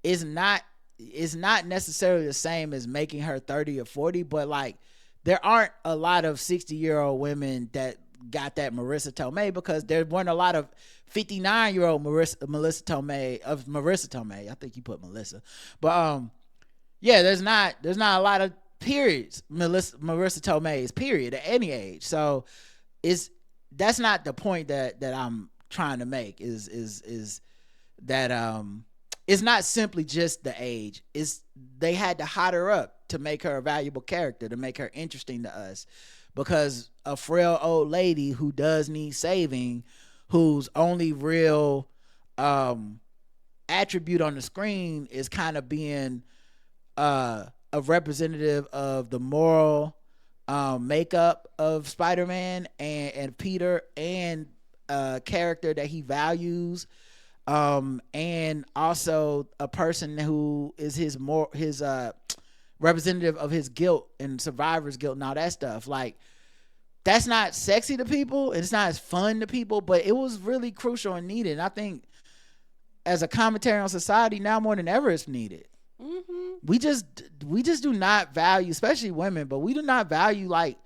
is not necessarily the same as making her 30 or 40, but like, there aren't a lot of 60-year-old women that got that Marissa Tomei, because there weren't a lot of 59-year-old Marissa Tomei. I think you put Melissa. But yeah, there's not a lot of periods, Marissa Tomei's period at any age. So that's not the point that I'm trying to make is that it's not simply just the age. It's they had to hot her up to make her a valuable character, to make her interesting to us, because a frail old lady who does need saving, whose only real attribute on the screen is kind of being a representative of the moral makeup of Spider-Man and Peter, and a character that he values, and also a person who is his representative of his guilt and survivor's guilt and all that stuff. Like, that's not sexy to people, and it's not as fun to people, but it was really crucial and needed. And I think as a commentary on society now more than ever, it's needed. Mm-hmm. We just do not value, especially women, but we do not value like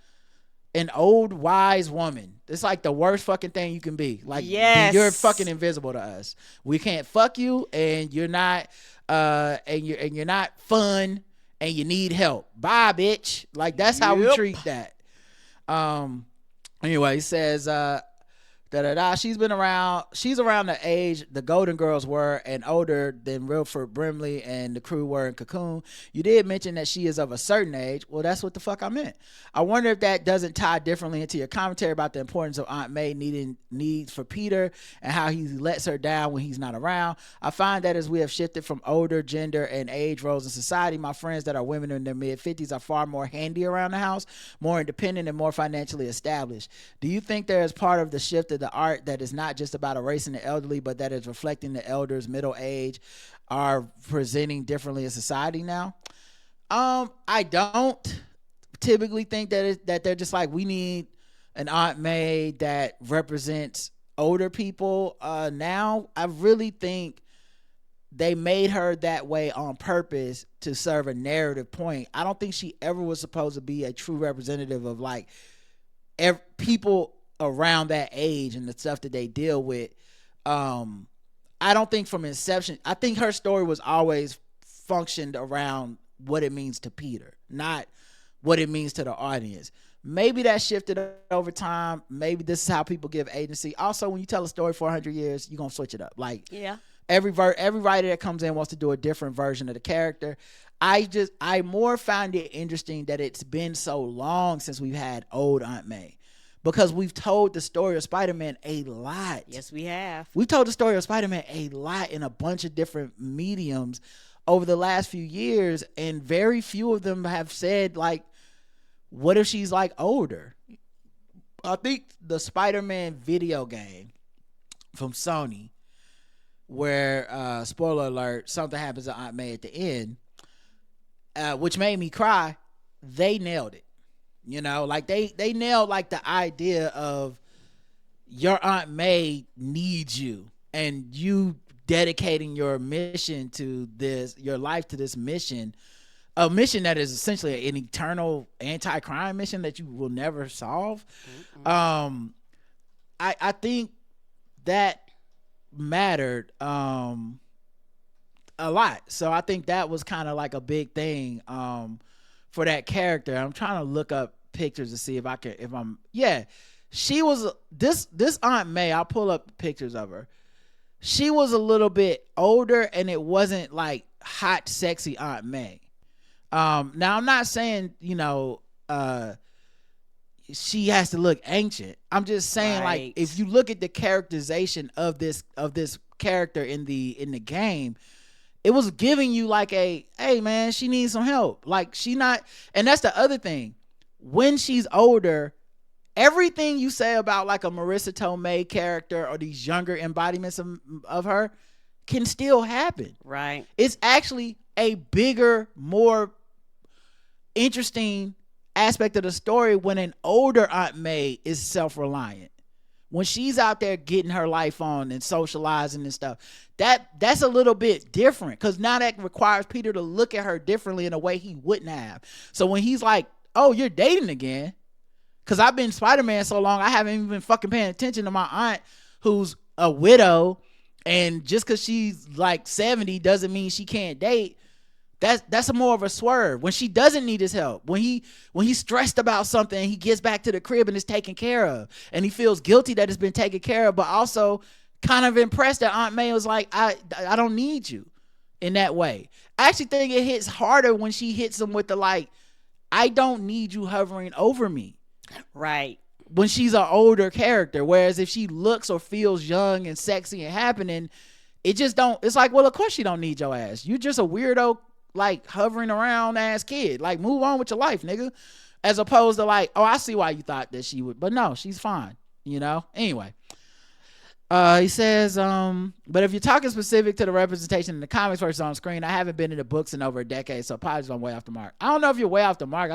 an old wise woman. It's like the worst fucking thing you can be. Like, yes, you're fucking invisible to us. We can't fuck you, and you're not and you're not fun, and you need help. Bye, bitch. Like, that's how we treat that. Anyway, he says she's around the age the Golden Girls were, and older than Wilford Brimley and the crew were in Cocoon. You did mention that she is of a certain age. Well, that's what the fuck I meant. I wonder if that doesn't tie differently into your commentary about the importance of Aunt May needs for Peter and how he lets her down when he's not around. I find that as we have shifted from older gender and age roles in society, my friends that are women in their mid-50s are far more handy around the house, more independent, and more financially established. Do you think there is part of the shift of the art that is not just about erasing the elderly, but that is reflecting the elders' middle age are presenting differently in society now? I don't typically think that they're just like, we need an Aunt May that represents older people now. I really think they made her that way on purpose to serve a narrative point. I don't think she ever was supposed to be a true representative of like people around that age and the stuff that they deal with. I don't think from inception, I think her story was always functioned around what it means to Peter, not what it means to the audience. Maybe that shifted over time. Maybe this is how people give agency. Also, when you tell a story for 100 years, you're going to switch it up. Like, yeah, every writer that comes in wants to do a different version of the character. I more find it interesting that it's been so long since we've had old Aunt May. Because we've told the story of Spider-Man a lot. Yes, we have. We've told the story of Spider-Man a lot in a bunch of different mediums over the last few years, and very few of them have said, like, what if she's, like, older? I think the Spider-Man video game from Sony, where, spoiler alert, something happens to Aunt May at the end, which made me cry, they nailed it. You know, like they nailed like the idea of your Aunt May needs you, and you dedicating your mission to this, your life to this mission, a mission that is essentially an eternal anti-crime mission that you will never solve. Mm-hmm. I think that mattered a lot. So I think that was kind of like a big thing for that character. I'm trying to look up pictures to see she was this Aunt May. I'll pull up pictures of her. She was a little bit older, and it wasn't like hot, sexy Aunt May. Now I'm not saying, she has to look ancient. I'm just saying, right, like, if you look at the characterization of this character in the game, it was giving you like hey man, she needs some help. Like, she not, and that's the other thing. When she's older, everything you say about like a Marissa Tomei character or these younger embodiments of her can still happen. Right. It's actually a bigger, more interesting aspect of the story when an older Aunt May is self-reliant. When she's out there getting her life on and socializing and stuff, that's a little bit different, because now that requires Peter to look at her differently in a way he wouldn't have. So when he's like, oh, you're dating again? Because I've been Spider-Man so long, I haven't even been fucking paying attention to my aunt who's a widow, and just because she's like 70 doesn't mean she can't date. That's a more of a swerve. When she doesn't need his help, when he's stressed about something, and he gets back to the crib and is taken care of, and he feels guilty that it's been taken care of, but also kind of impressed that Aunt May was like, I don't need you in that way. I actually think it hits harder when she hits him with the like, I don't need you hovering over me. Right. When she's an older character, whereas if she looks or feels young and sexy and happening, it just don't. It's like, well, of course she don't need your ass. You're just a weirdo, like hovering around ass kid. Like, move on with your life, nigga. As opposed to like, oh, I see why you thought that she would, but no, she's fine. You know. Anyway, he says, but if you're talking specific to the representation in the comics versus on screen, I haven't been in the books in over a decade, so apologies if I'm way off the mark. I don't know if you're way off the mark.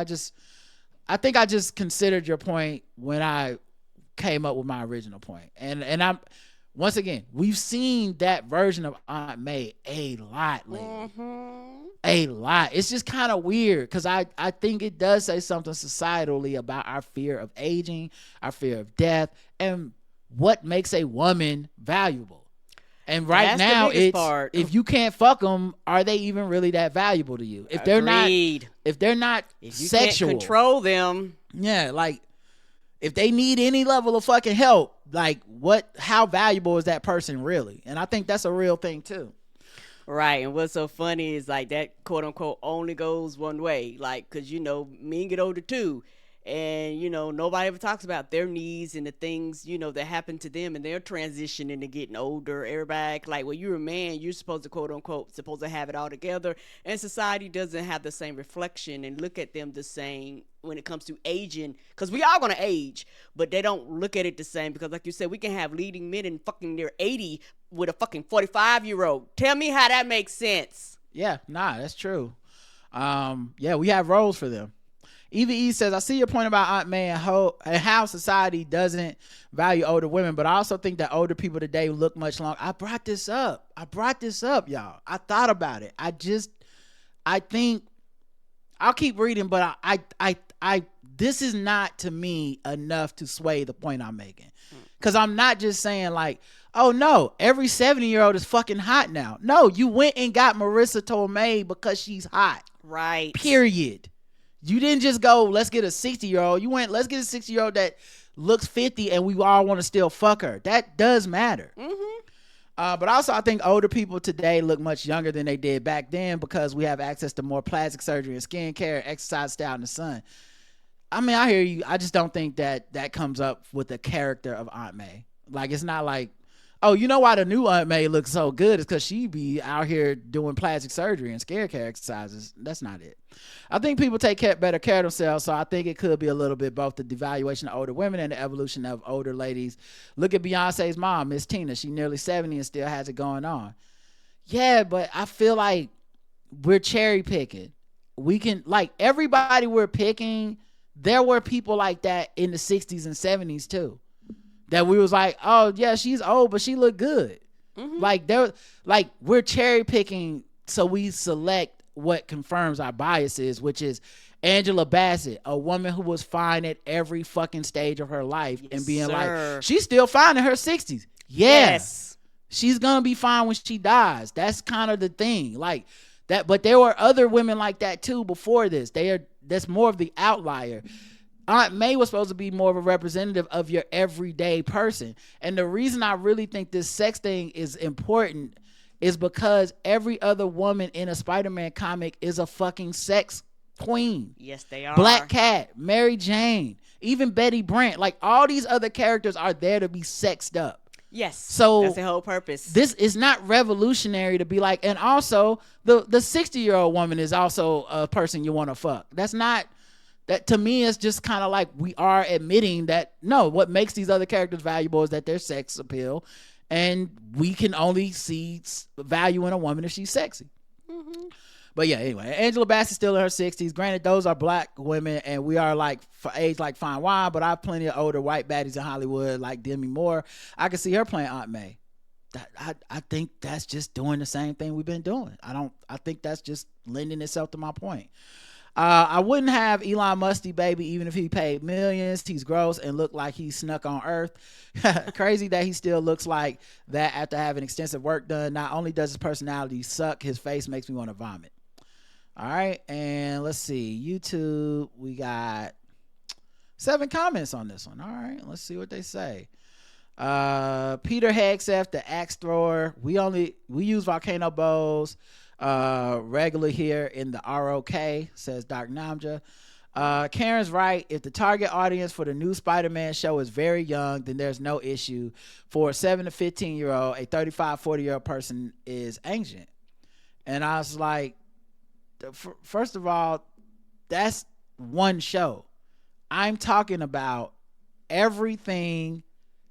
I think I just considered your point when I came up with my original point. And I'm, once again, we've seen that version of Aunt May a lot lately. Mm-hmm. A lot. It's just kind of weird because I think it does say something societally about our fear of aging, our fear of death, and what makes a woman valuable. And right now, it's if you can't fuck them, are they even really that valuable to you? If they're Agreed. not if you sexual, can't control them. Yeah, like if they need any level of fucking help, like how valuable is that person really? And I think that's a real thing too. Right, and what's so funny is like that quote unquote only goes one way, like because men get older too. And, nobody ever talks about their needs and the things, that happen to them and their transition into getting older. Everybody, like, when you're a man, you're supposed to, quote unquote, supposed to have it all together. And society doesn't have the same reflection and look at them the same when it comes to aging. Because we are going to age, but they don't look at it the same. Because, like you said, we can have leading men in fucking near 80 with a fucking 45-year-old. Tell me how that makes sense. Yeah, nah, that's true. Yeah, we have roles for them. Eva E says, I see your point about Aunt May and how society doesn't value older women, but I also think that older people today look much longer. I brought this up, y'all. I thought about it. I think I'll keep reading, but I this is not to me enough to sway the point I'm making. Because I'm not just saying like, oh no, every 70-year-old is fucking hot now. No, you went and got Marissa Tomei because she's hot. Right. Period. You didn't just go, let's get a 60-year-old. You went, let's get a 60-year-old that looks 50 and we all want to still fuck her. That does matter. Mm-hmm. But also I think older people today look much younger than they did back then because we have access to more plastic surgery and skincare, exercise, style in the sun. I mean, I hear you. I just don't think that comes up with the character of Aunt May. Like, it's not like, oh, you know why the new Aunt May looks so good? Is because she be out here doing plastic surgery and skincare exercises. That's not it. I think people take better care of themselves, so I think it could be a little bit both the devaluation of older women and the evolution of older ladies. Look at Beyonce's mom, Miss Tina. She nearly 70 and still has it going on. Yeah, but I feel like we're cherry picking. We can, like, everybody we're picking, there were people like that in the 60s and 70s too. That we was like, oh yeah, she's old, but she look good. Mm-hmm. Like we're cherry picking, so we select what confirms our biases, which is Angela Bassett, a woman who was fine at every fucking stage of her life, and being like, she's still fine in her 60s. Yeah, yes, she's gonna be fine when she dies. That's kind of the thing, like that. But there were other women like that too before this. That's more of the outlier. Aunt May was supposed to be more of a representative of your everyday person. And the reason I really think this sex thing is important is because every other woman in a Spider-Man comic is a fucking sex queen. Yes, they are. Black Cat, Mary Jane, even Betty Brant. Like, all these other characters are there to be sexed up. Yes, so that's the whole purpose. This is not revolutionary to be like, and also the 60-year-old woman is also a person you want to fuck. That's not... That to me is just kind of like we are admitting that no, what makes these other characters valuable is that they're sex appeal, and we can only see value in a woman if she's sexy. Mm-hmm. But yeah, anyway, Angela Bassett's still in her 60s. Granted, those are black women, and we are like for age like fine wine. But I have plenty of older white baddies in Hollywood like Demi Moore. I can see her playing Aunt May. I think that's just doing the same thing we've been doing. I think that's just lending itself to my point. I wouldn't have Elon Musty baby even if he paid millions. He's gross and looked like he snuck on Earth. Crazy that he still looks like that after having extensive work done. Not only does his personality suck, his face makes me want to vomit. All right, and let's see. YouTube, we got 7 comments on this one. All right, let's see what they say. Peter Hegseth, the axe thrower. We use volcano bows regular here in the ROK, says Doc Namja. Karen's right. If the target audience for the new Spider-Man show is very young, then there's no issue. For a 7 to 15-year-old, a 35, 40-year-old person is ancient. And I was like, first of all, that's one show. I'm talking about everything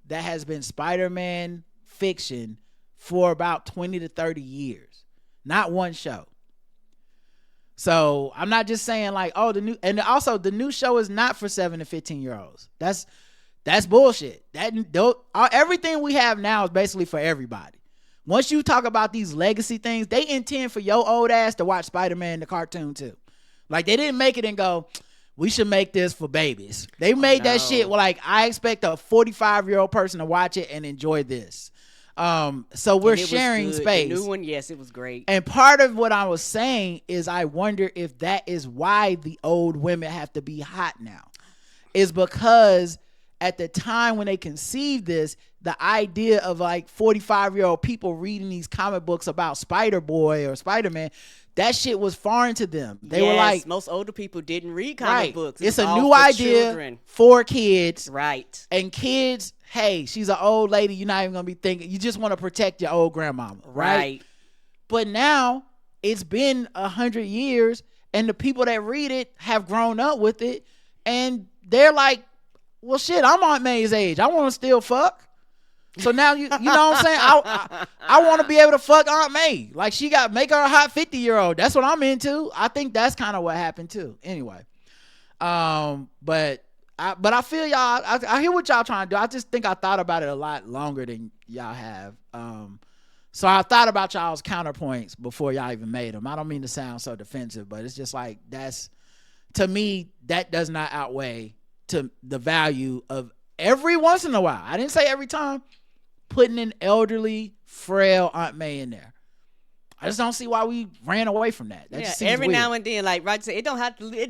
that has been Spider-Man fiction for about 20 to 30 years. Not one show. So I'm not just saying like, oh, the new show is not for 7 to 15-year-olds. That's bullshit. Everything we have now is basically for everybody. Once you talk about these legacy things, they intend for your old ass to watch Spider-Man the cartoon too. Like they didn't make it and go, we should make this for babies. They made that shit like I expect a 45-year-old person to watch it and enjoy this. So we're sharing space. The new one, yes, it was great. And part of what I was saying is I wonder if that is why the old women have to be hot now. Is because at the time when they conceived this, the idea of like 45-year-old people reading these comic books about Spider-Boy or Spider-Man, that shit was foreign to them. They were like, most older people didn't read comic books. It's a new idea for kids. Right. And kids, hey, she's an old lady. You're not even going to be thinking. You just want to protect your old grandmama. Right. But now it's been 100 years and the people that read it have grown up with it. And they're like, well, shit, I'm Aunt May's age. I want to still fuck. So now you know what I'm saying? I want to be able to fuck Aunt May. Like make her a hot 50-year-old. That's what I'm into. I think that's kind of what happened too. Anyway, but I feel y'all. I hear what y'all trying to do. I just think I thought about it a lot longer than y'all have. So I thought about y'all's counterpoints before y'all even made them. I don't mean to sound so defensive, but it's just like to me that does not outweigh to the value of every once in a while. I didn't say every time. Putting an elderly, frail Aunt May in there. I just don't see why we ran away from that. That just seems every weird. now and then, like Roger said, it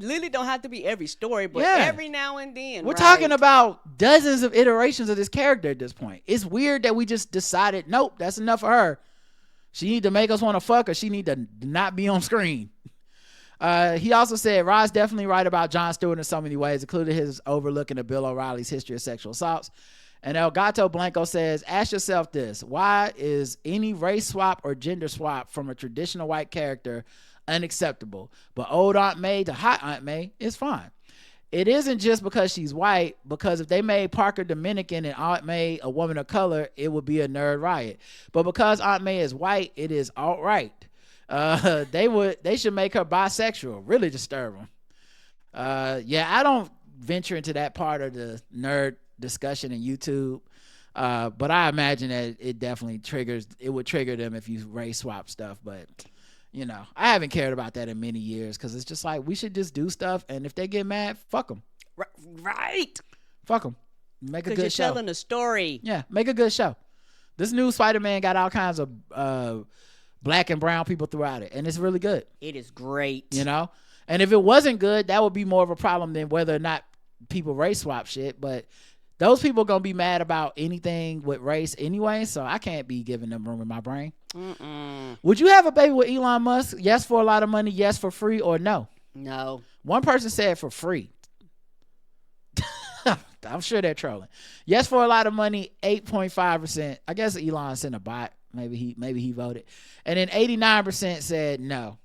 literally don't have to be every story, but every now and then. We're talking about dozens of iterations of this character at this point. It's weird that we just decided, nope, that's enough for her. She need to make us want to fuck her. She need to not be on screen. He also said, Rod's definitely right about Jon Stewart in so many ways, including his overlooking of Bill O'Reilly's history of sexual assaults. And El Gato Blanco says, ask yourself this. Why is any race swap or gender swap from a traditional white character unacceptable? But old Aunt May to hot Aunt May is fine. It isn't just because she's white, because if they made Parker Dominican and Aunt May a woman of color, it would be a nerd riot. But because Aunt May is white, it is alt-right. They should make her bisexual. Really disturb them. I don't venture into that part of the nerd discussion in YouTube, but I imagine that it would trigger them if you race swap stuff. But I haven't cared about that in many years because it's just like we should just do stuff, and if they get mad, fuck them. Right. Fuck them. Make a good show. Because you're telling a story. Yeah, make a good show. This new Spider-Man got all kinds of black and brown people throughout it, and it's really good. It is great. And if it wasn't good, that would be more of a problem than whether or not people race swap shit. But those people gonna be mad about anything with race anyway, so I can't be giving them room in my brain. Would you have a baby with Elon Musk? Yes, for a lot of money. Yes, for free, or no? No. One person said for free. I'm sure they're trolling. Yes, for a lot of money, 8.5%. I guess Elon sent a bot. Maybe he voted, and then 89% said no.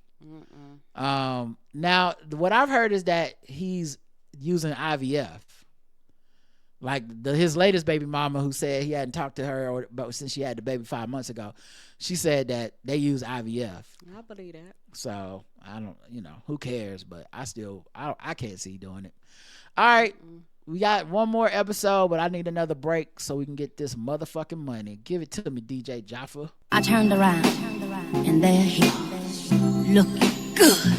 Now what I've heard is that he's using IVF. Like his latest baby mama, who said he hadn't talked to her but since she had the baby 5 months ago, she said that they use IVF. I believe that. So I don't, who cares? But I can't see doing it. All right, we got one more episode, but I need another break so we can get this motherfucking money. Give it to me, DJ Jaffa. I turned around, and there he was, looking good.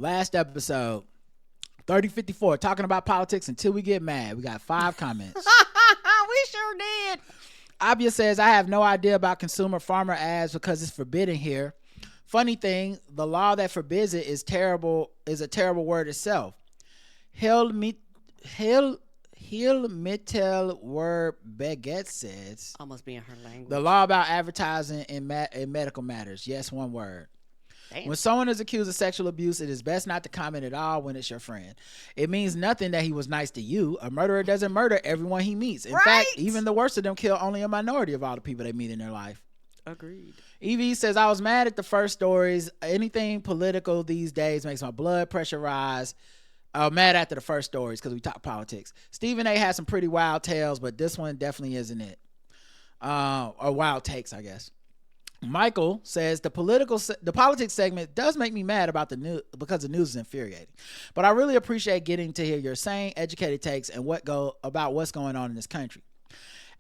Last episode, 3054, talking about politics until we get mad. We got 5 comments. We sure did. Abia says, I have no idea about consumer farmer ads because it's forbidden here. Funny thing, the law that forbids it is a terrible word itself. Hil Mittel word Beget says, Almost being her language. the law about advertising in medical matters. Yes, one word. Damn. When someone is accused of sexual abuse, it is best not to comment at all when it's your friend. It means nothing that he was nice to you. A murderer doesn't murder everyone he meets. In fact, even the worst of them kill only a minority of all the people they meet in their life. Agreed. EV says, I was mad at the first stories. Anything political these days makes my blood pressure rise. Mad after the first stories because we talk politics. Stephen A has some pretty wild tales, but this one definitely isn't it. Or wild takes, I guess. Michael says the politics segment does make me mad about the news because the news is infuriating, but I really appreciate getting to hear your sane, educated takes and about what's going on in this country.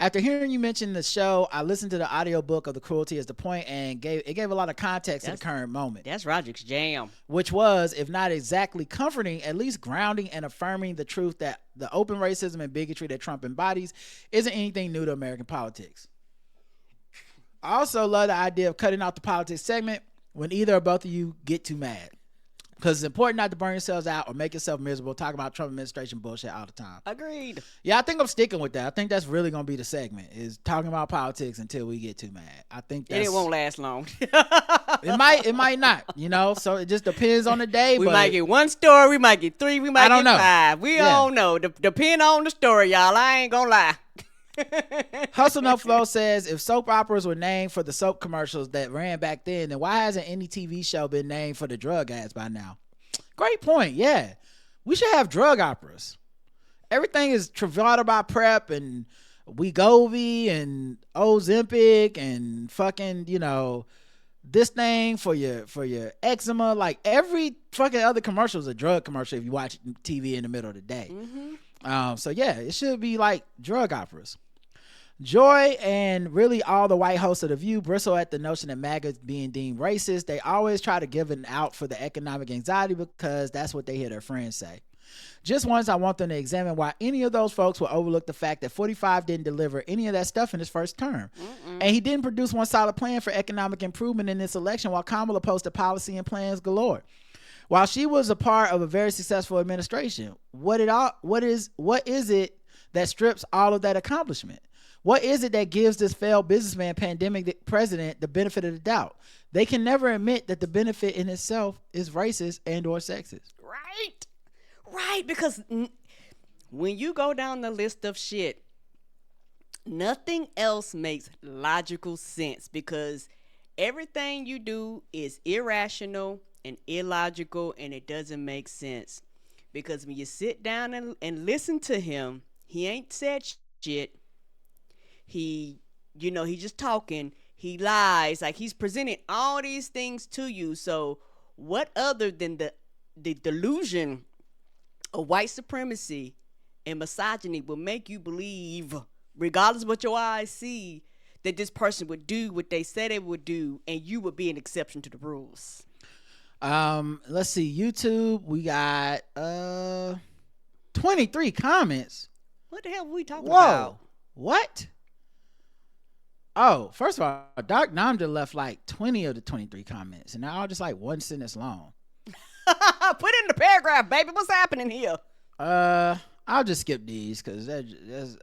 After hearing you mention the show, I listened to the audiobook of The Cruelty Is the Point and it gave a lot of context to the current moment. That's Roderick's jam. Which was, if not exactly comforting, at least grounding and affirming the truth that the open racism and bigotry that Trump embodies isn't anything new to American politics. I also love the idea of cutting out the politics segment when either or both of you get too mad. Because it's important not to burn yourselves out or make yourself miserable talking about Trump administration bullshit all the time. Agreed. Yeah, I think I'm sticking with that. I think that's really going to be the segment, is talking about politics until we get too mad. I think that's... And it won't last long. It might not, so it just depends on the day. We but might get 1 story, we might get 3, we might get 5. We don't know. Depend on the story, y'all. I ain't gonna lie. Hustle No Flow says, if soap operas were named for the soap commercials that ran back then why hasn't any TV show been named for the drug ads by now? Great point. Yeah, we should have drug operas. Everything is Truvada by Prep and Wegovy and Ozempic and fucking this thing for your eczema. Like every fucking other commercial is a drug commercial if you watch TV in the middle of the day. So yeah, it should be like drug operas. Joy and really all the white hosts of The View bristle at the notion that MAGA is being deemed racist. They always try to give an out for the economic anxiety because that's what they hear their friends say. Just once I want them to examine why any of those folks will overlook the fact that 45 didn't deliver any of that stuff in his first term. And he didn't produce one solid plan for economic improvement in this election while Kamala posted policy and plans galore. While she was a part of a very successful administration, what is it that strips all of that accomplishment? What is it that gives this failed businessman pandemic president the benefit of the doubt? They can never admit that the benefit in itself is racist and or sexist. Right, because when you go down the list of shit, nothing else makes logical sense because everything you do is irrational and illogical and it doesn't make sense. Because when you sit down and listen to him, he ain't said shit. He just talking. He lies. Like he's presenting all these things to you. So what other than the delusion of white supremacy and misogyny will make you believe, regardless of what your eyes see, that this person would do what they said they would do and you would be an exception to the rules? Let's see. YouTube, we got 23 comments. What the hell were we talking about? What? Oh, first of all, Dark Namja left like 20 of the 23 comments, and they're all just like one sentence long. Put in the paragraph, baby. What's happening here? I'll just skip these because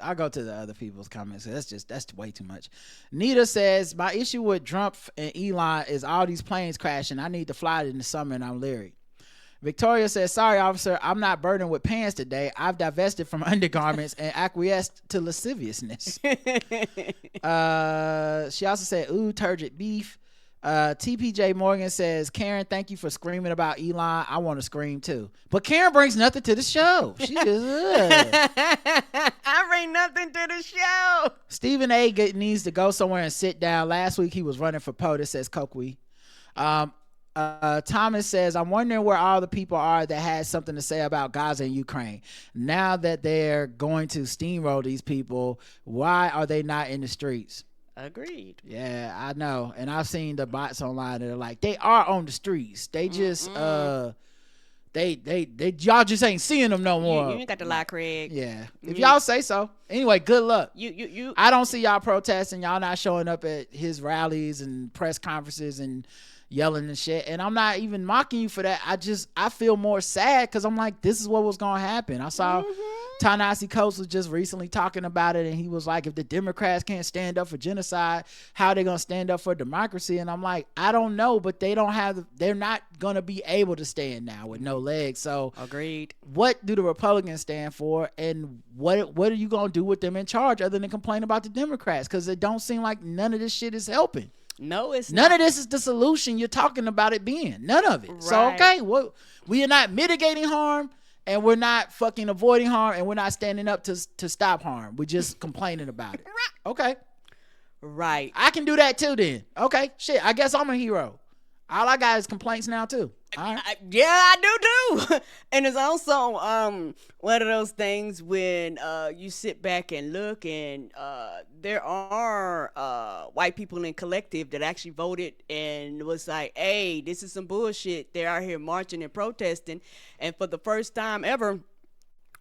I'll go to the other people's comments. That's way too much. Nita says, my issue with Trump and Elon is all these planes crashing. I need to fly in the summer and I'm leery. Victoria says, sorry, officer, I'm not burdened with pants today. I've divested from undergarments and acquiesced to lasciviousness. She also said, ooh, turgid beef. TPJ Morgan says, Karen, thank you for screaming about Elon. I want to scream too. But Karen brings nothing to the show. She just, I bring nothing to the show. Stephen A. needs to go somewhere and sit down. Last week he was running for POTUS, says Kokwe. Thomas says, I'm wondering where all the people are that had something to say about Gaza and Ukraine. Now that they're going to steamroll these people, why are they not in the streets? Agreed. Yeah, I know. And I've seen the bots online that are like, they are on the streets. They just y'all just ain't seeing them no more. You ain't got to lie, Craig. Yeah. If y'all say so. Anyway, good luck. You. I don't see y'all protesting. Y'all not showing up at his rallies and press conferences and yelling and shit. And I'm not even mocking you for that. I feel more sad because I'm like, this is what was going to happen. I saw Ta-Nehisi Coates was just recently talking about it, and he was like, if the Democrats can't stand up for genocide, how are they going to stand up for democracy? And I'm like, I don't know, but they're not going to be able to stand now with no legs. So agreed. What do the Republicans stand for, and what are you going to do with them in charge other than complain about the Democrats? Because it don't seem like none of this shit is helping. No, it's none not. of this is the solution you're talking about it being. None of it. Right. So, okay, we are not mitigating harm, and we're not fucking avoiding harm, and we're not standing up to stop harm. We're just complaining about it. Okay. Right. I can do that too then. Okay. Shit, I guess I'm a hero. All I got is complaints now too. All right. Yeah, I do too. And it's also one of those things when you sit back and look, and there are white people in collective that actually voted and was like, hey, this is some bullshit. They're out here marching and protesting. And for the first time ever,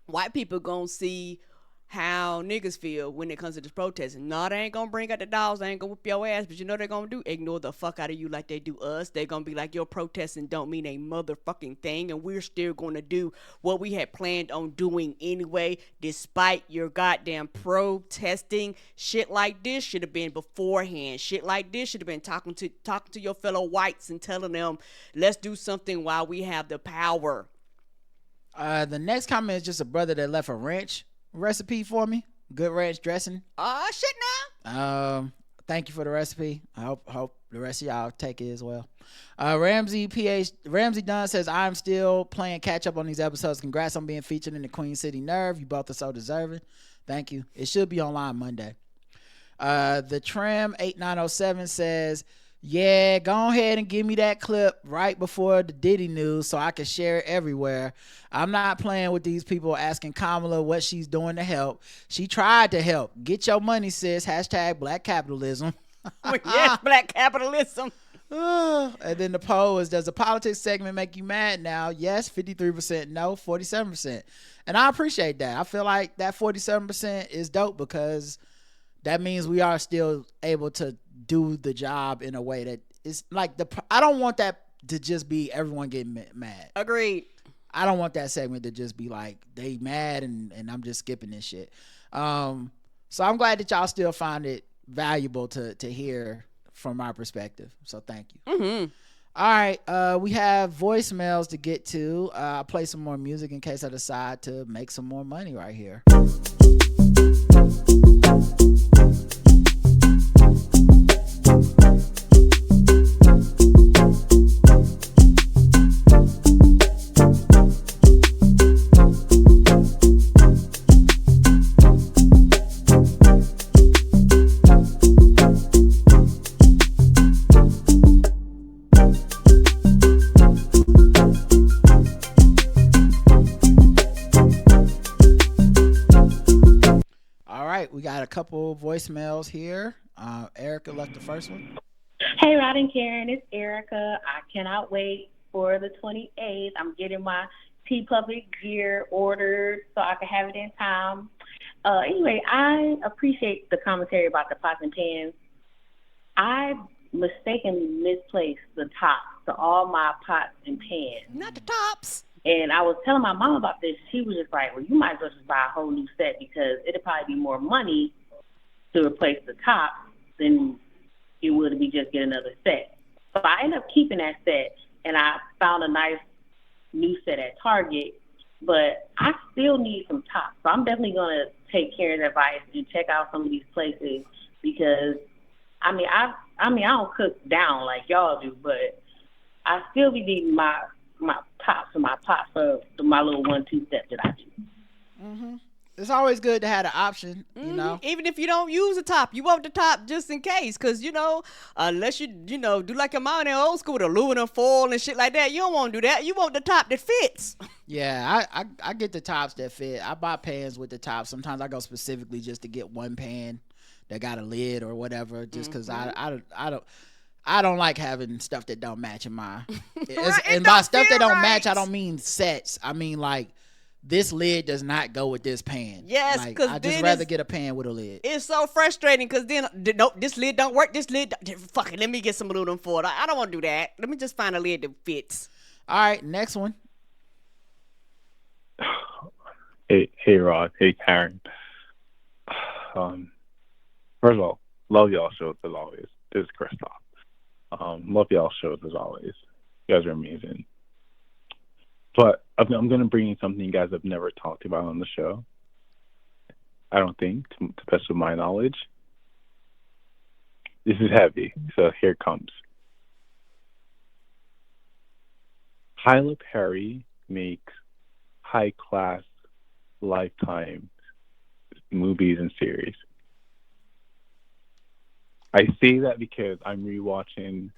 white people gonna see how niggas feel when it comes to this protesting. No, they ain't gonna bring out the dogs, they ain't gonna whip your ass, but you know they're gonna do? Ignore the fuck out of you like they do us. They're gonna be like, your protesting don't mean a motherfucking thing, and we're still gonna do what we had planned on doing anyway, despite your goddamn protesting. Shit like this should have been beforehand. Shit like this should have been talking to your fellow whites and telling them, let's do something while we have the power. The next comment is just a brother that left a ranch recipe for me. Good ranch dressing. Shit now. Thank you for the recipe. I hope the rest of y'all take it as well. Ramsey Dunn says, I'm still playing catch up on these episodes. Congrats on being featured in the Queen City Nerve. You both are so deserving. Thank you. It should be online Monday. The Trim 8907 says, yeah, go ahead and give me that clip right before the Diddy news so I can share it everywhere. I'm not playing with these people asking Kamala what she's doing to help. She tried to help. Get your money, sis. # black capitalism. Yes, black capitalism. And then the poll is, does the politics segment make you mad now? Yes, 53%. No, 47%. And I appreciate that. I feel like that 47% is dope because that means we are still able to do the job in a way that is like I don't want that to just be everyone getting mad. Agreed. I don't want that segment to just be like they mad and I'm just skipping this shit. So I'm glad that y'all still find it valuable to hear from our perspective. So thank you. Mm-hmm. All right, we have voicemails to get to. I'll play some more music in case I decide to make some more money right here. We got a couple voicemails here. Erica left the first one. Hey, Rod and Karen, it's Erica. I cannot wait for the 28th. I'm getting my Teepublic gear ordered so I can have it in time. Anyway, I appreciate the commentary about the pots and pans. I mistakenly misplaced the tops to all my pots and pans. Not the tops. And I was telling my mom about this. She was just like, well, you might as well just buy a whole new set because it'll probably be more money to replace the top than it would to be just get another set. So I ended up keeping that set, and I found a nice new set at Target, but I still need some tops. So I'm definitely going to take Karen's advice and check out some of these places because, I don't cook down like y'all do, but I still be needing my tops and my pots for my little 1-2 step that I do. Mm-hmm. It's always good to have the option, you know. Even if you don't use a top, you want the top just in case, because unless you do like your mom in old school with aluminum foil and shit like that, you don't want to do that. You want the top that fits. Yeah, I get the tops that fit. I buy pans with the tops. Sometimes I go specifically just to get one pan that got a lid or whatever, just because I I don't like having stuff that don't match in my. Right, And by stuff that don't right. match, I don't mean sets. I mean like this lid does not go with this pan. Yes, like, 'cause I then just rather it's- get a pan with a lid. It's so frustrating because then nope, this lid don't work. This lid, fuck it. Let me get some aluminum foil. I don't want to do that. Let me just find a lid that fits. All right, next one. Hey, Rod. Hey, Karen. First of all, love y'all shows as always. This is Christoph. Love y'all shows as always. You guys are amazing. But I'm going to bring in something you guys have never talked about on the show. I don't think, to the best of my knowledge. This is heavy, so here it comes. Tyler Perry makes high-class Lifetime movies and series. I say that because I'm rewatching,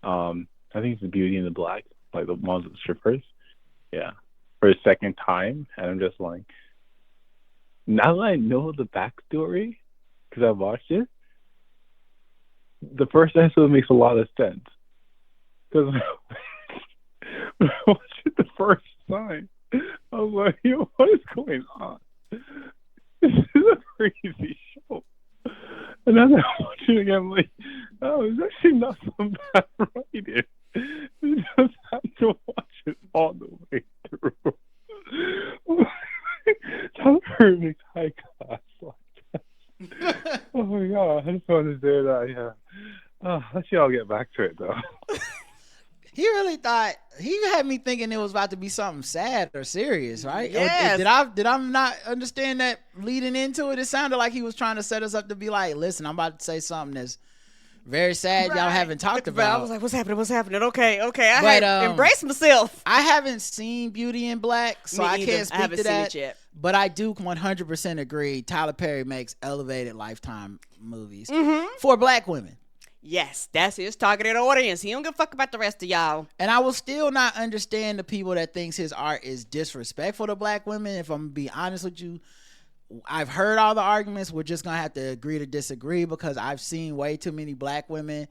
I think it's the Beauty and the Black, like the ones with the strippers. Yeah, for a second time, and I'm just like, now that I know the backstory, because I've watched it, the first episode makes a lot of sense. Because when I watched it the first time, I was like, yo, what is going on? This is a crazy show. And then I watch it again, I'm like, oh, it's actually not so bad writing. You just have to watch it all the way through. Tyler Perry makes high class like that. Oh my god, I just wanted to say that, yeah. Let's y'all get back to it though. He really thought he had me thinking it was about to be something sad or serious, right? Yes. Or did I not understand that leading into it? It sounded like he was trying to set us up to be like, listen, I'm about to say something that's very sad y'all haven't talked about. I was like, what's happening? What's happening? Okay. I But, had to embrace myself. I haven't seen Beauty and Black, so Me I either. can't I speak haven't to seen that. it yet. But I do 100% agree. Tyler Perry makes elevated Lifetime movies for Black women. Yes, that's his targeted audience. He don't give a fuck about the rest of y'all. And I will still not understand the people that thinks his art is disrespectful to Black women. If I'm gonna be honest with you, I've heard all the arguments. We're just gonna have to agree to disagree because I've seen way too many Black women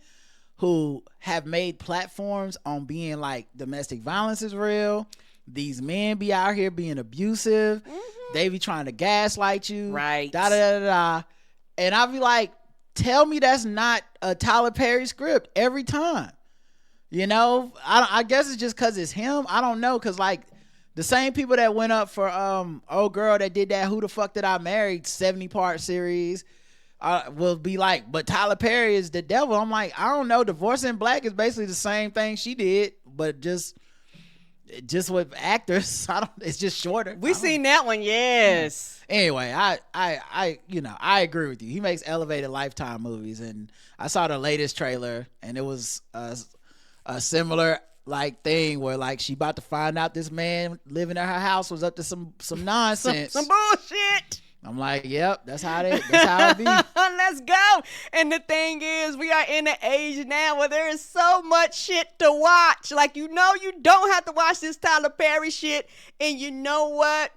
who have made platforms on being like domestic violence is real. These men be out here being abusive. They be trying to gaslight you. Right. Da da da da. And I'll be like, tell me that's not a Tyler Perry script every time. You know, I guess it's just because it's him. I don't know, because like the same people that went up for old girl that did that Who the Fuck Did I Marry 70-part series will be like, but Tyler Perry is the devil. I'm like, I don't know. Divorce in Black is basically the same thing she did, but just with actors. It's just shorter. We seen that one, yes. Anyway, I agree with you. He makes elevated Lifetime movies, and I saw the latest trailer, and it was a similar like thing where like she about to find out this man living in her house was up to some nonsense, some bullshit. I'm like, yep, that's how it be. Let's go. And the thing is, we are in an age now where there is so much shit to watch. Like, you know, you don't have to watch this Tyler Perry shit. And you know what?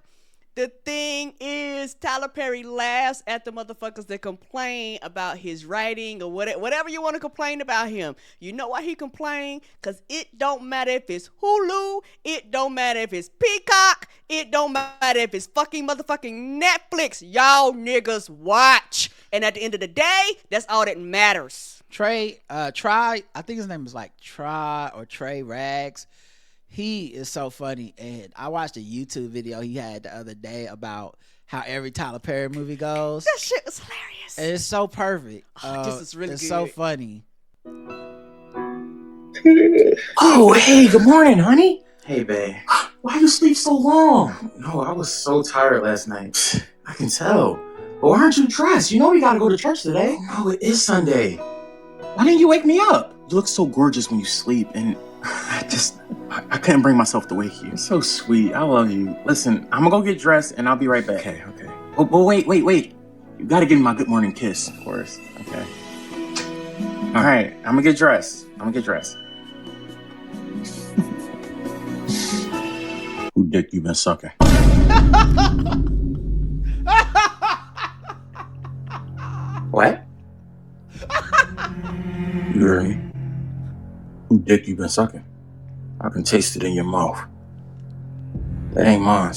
The thing is, Tyler Perry laughs at the motherfuckers that complain about his writing or whatever you want to complain about him. You know why he complain? Because it don't matter if it's Hulu. It don't matter if it's Peacock. It don't matter if it's fucking motherfucking Netflix. Y'all niggas watch. And at the end of the day, that's all that matters. Trey, I think his name is like Trey Rags. He is so funny, and I watched a YouTube video he had the other day about how every Tyler Perry movie goes. That shit was hilarious. And it's so perfect. This is really it's good. so funny. Oh, hey, good morning, honey. Hey, babe. Why you sleep so long? No, I was so tired last night. I can tell. But why aren't you dressed? You know we gotta go to church today. No, it is Sunday. Why didn't you wake me up? You look so gorgeous when you sleep, and I couldn't bring myself to wake you. You're so sweet. I love you. Listen, I'm gonna go get dressed, and I'll be right back. Okay. Oh, but wait. You gotta give me my good morning kiss, of course. Okay. All right, I'm gonna get dressed. Who dick you been sucking? What? You hear me? Who dick you been sucking? I can taste it in your mouth. That ain't mine.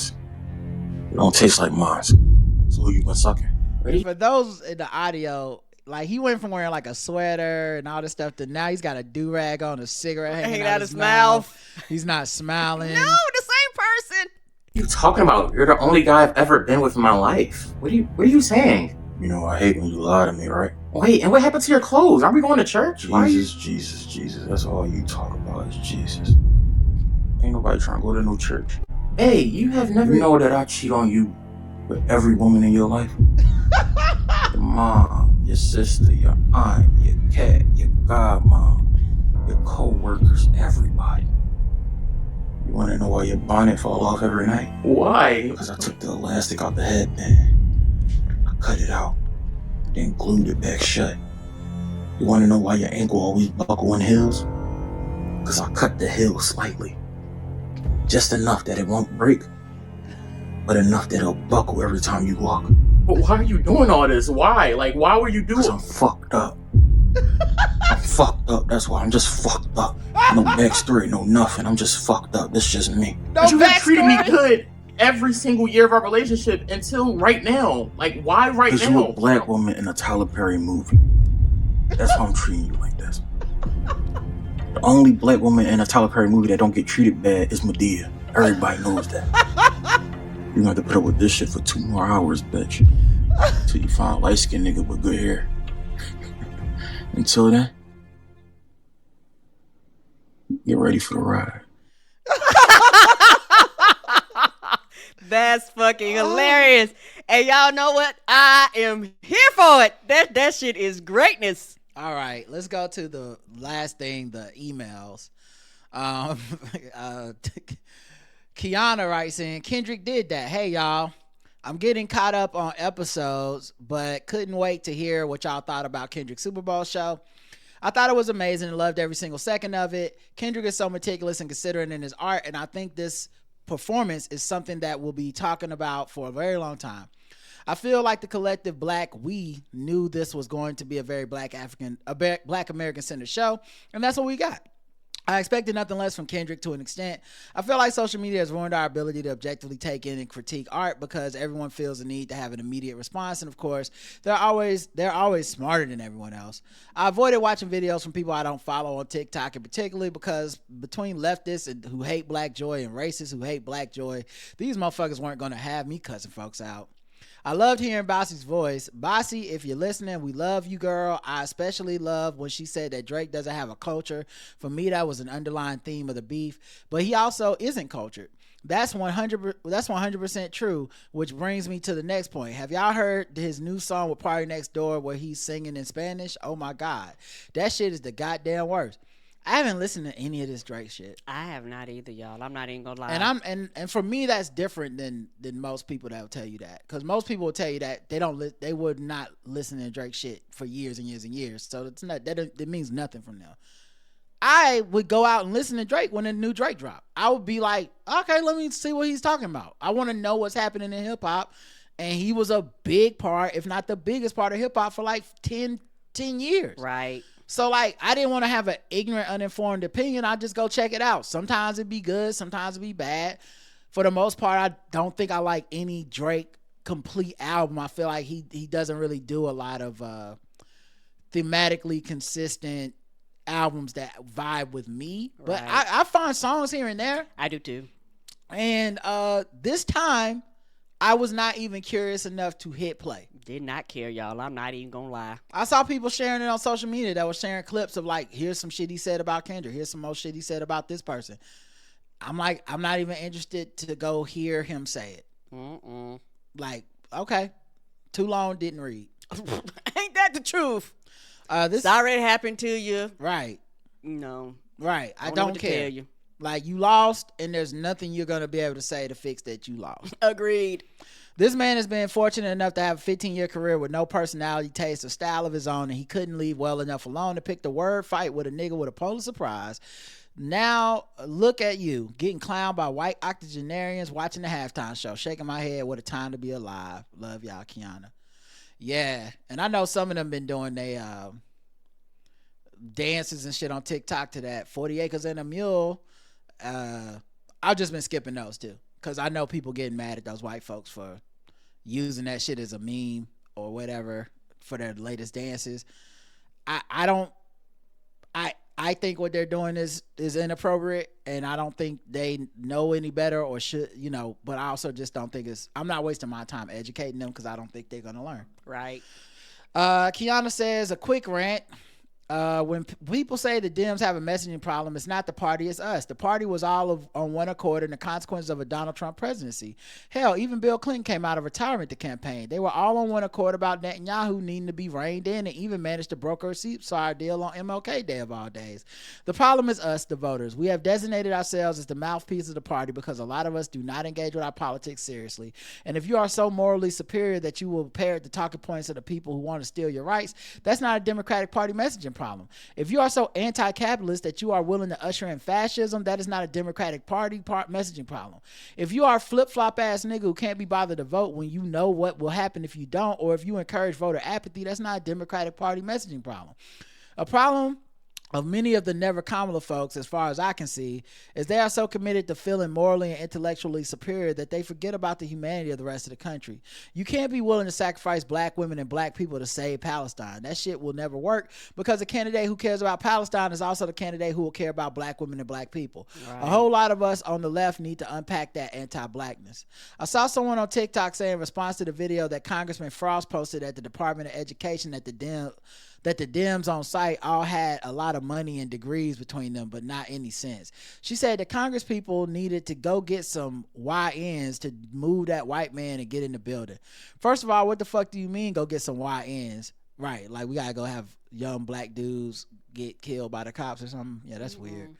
It don't taste like mine. So who you been sucking? Ready? For those in the audio, like he went from wearing like a sweater and all this stuff to now he's got a do-rag on, a cigarette hanging out his mouth. He's not smiling. No, the same person. You talking about? You're the only guy I've ever been with in my life. What are you saying? You know I hate when you lie to me, right? Wait, and what happened to your clothes? Are we going to church? Jesus. That's all you talk about is Jesus. Ain't nobody trying to go to no church. Hey, you have never... You know that I cheat on you with every woman in your life? Your mom, your sister, your aunt, your cat, your godmom, your co-workers, everybody. You want to know why your bonnet fall off every night? Why? Because I took the elastic out the headband. I cut it out, then glued it back shut. You want to know why your ankle always buckle in heels? Because I cut the heel slightly. Just enough that it won't break, but enough that it'll buckle every time you walk. But why are you doing all this? Why? Like, why were you doing? Because I'm fucked up. I'm fucked up. That's why I'm just fucked up. No backstory, no nothing. I'm just fucked up. This just me. No but you have backstory? Treated me good every single year of our relationship until right now. Like, why right now? Because you're a black woman in a Tyler Perry movie. That's why I'm treating you like this. The only black woman in a Tyler Perry movie that don't get treated bad is Medea. Everybody knows that. You're gonna have to put up with this shit for 2 more hours, bitch. Until you find a light-skinned nigga with good hair. Until then, get ready for the ride. That's fucking hilarious. And y'all know what? I am here for it. That shit is greatness. All right, let's go to the last thing, the emails. Kiana writes in, Kendrick did that. Hey, y'all. I'm getting caught up on episodes, but couldn't wait to hear what y'all thought about Kendrick's Super Bowl show. I thought it was amazing and loved every single second of it. Kendrick is so meticulous and considerate in his art, and I think this performance is something that we'll be talking about for a very long time. I feel like the collective black we knew this was going to be a very black American centered show, and that's what we got. I expected nothing less from Kendrick to an extent. I feel like social media has ruined our ability to objectively take in and critique art because everyone feels the need to have an immediate response, and of course, they're always smarter than everyone else. I avoided watching videos from people I don't follow on TikTok, and particularly because between leftists who hate Black Joy and racists who hate Black Joy, these motherfuckers weren't going to have me cussing folks out. I loved hearing Bossy's voice. Bossy, if you're listening, we love you, girl. I especially love when she said that Drake doesn't have a culture. For me, that was an underlying theme of the beef. But he also isn't cultured. That's 100% true, which brings me to the next point. Have y'all heard his new song with Party Next Door where he's singing in Spanish? Oh my God. That shit is the goddamn worst. I haven't listened to any of this Drake shit. I have not either, y'all. I'm not even gonna lie. And for me, that's different than most people that will tell you that, because most people will tell you that they would not listen to Drake shit for years and years and years. So it's not that means nothing from them. I would go out and listen to Drake when a new Drake dropped. I would be like, okay, let me see what he's talking about. I want to know what's happening in hip hop, and he was a big part, if not the biggest part of hip hop for like 10 years. Right. So, like, I didn't want to have an ignorant, uninformed opinion. I'd just go check it out. Sometimes it'd be good. Sometimes it'd be bad. For the most part, I don't think I like any Drake complete album. I feel like he doesn't really do a lot of thematically consistent albums that vibe with me. But right. I find songs here and there. I do too. And this time, I was not even curious enough to hit play. Did not care, y'all. I'm not even gonna lie. I saw people sharing it on social media that was sharing clips of like, here's some shit he said about Kendrick. Here's some more shit he said about this person. I'm like, I'm not even interested to go hear him say it. Like, okay, too long, didn't read. Ain't that the truth? This already happened to you. Right. No. Right. I don't care. Tell you. Like, you lost, and there's nothing you're going to be able to say to fix that you lost. Agreed. This man has been fortunate enough to have a 15-year career with no personality, taste, or style of his own, and he couldn't leave well enough alone to pick the word fight with a nigga with a Pulitzer Prize. Now, look at you, getting clowned by white octogenarians watching the halftime show, shaking my head, what a time to be alive. Love y'all, Kiana. Yeah, and I know some of them been doing dances and shit on TikTok to that. 40 Acres and a Mule. I've just been skipping those too, because I know people getting mad at those white folks for using that shit as a meme or whatever for their latest dances. I think what they're doing is inappropriate, and I don't think they know any better or should, but I also just don't think I'm not wasting my time educating them, because I don't think they're going to learn. Right. Kiana says, a quick rant. When people say the Dems have a messaging problem, it's not the party, it's us. The party was all on one accord in the consequences of a Donald Trump presidency. Hell, even Bill Clinton came out of retirement to campaign. They were all on one accord about Netanyahu needing to be reined in, and even managed to broker a ceasefire deal on MLK Day of all days. The problem is us, the voters. We have designated ourselves as the mouthpiece of the party because a lot of us do not engage with our politics seriously. And if you are so morally superior that you will parrot the talking points of the people who want to steal your rights, that's not a Democratic Party messaging problem. If you are so anti-capitalist that you are willing to usher in fascism, that is not a Democratic Party messaging problem. If you are a flip-flop ass nigga who can't be bothered to vote when you know what will happen if you don't, or if you encourage voter apathy, that's not a Democratic Party messaging problem. A problem of many of the Never Kamala folks, as far as I can see, is they are so committed to feeling morally and intellectually superior that they forget about the humanity of the rest of the country. You can't be willing to sacrifice black women and black people to save Palestine. That shit will never work, because the candidate who cares about Palestine is also the candidate who will care about black women and black people. Right. A whole lot of us on the left need to unpack that anti-blackness. I saw someone on TikTok say in response to the video that Congressman Frost posted at the Department of Education that the Dems on site all had a lot of money and degrees between them, but not any sense. She said the Congress people needed to go get some YNs to move that white man and get in the building. First of all, what the fuck do you mean go get some YNs? Right, like we gotta go have young black dudes get killed by the cops or something? Yeah, that's weird.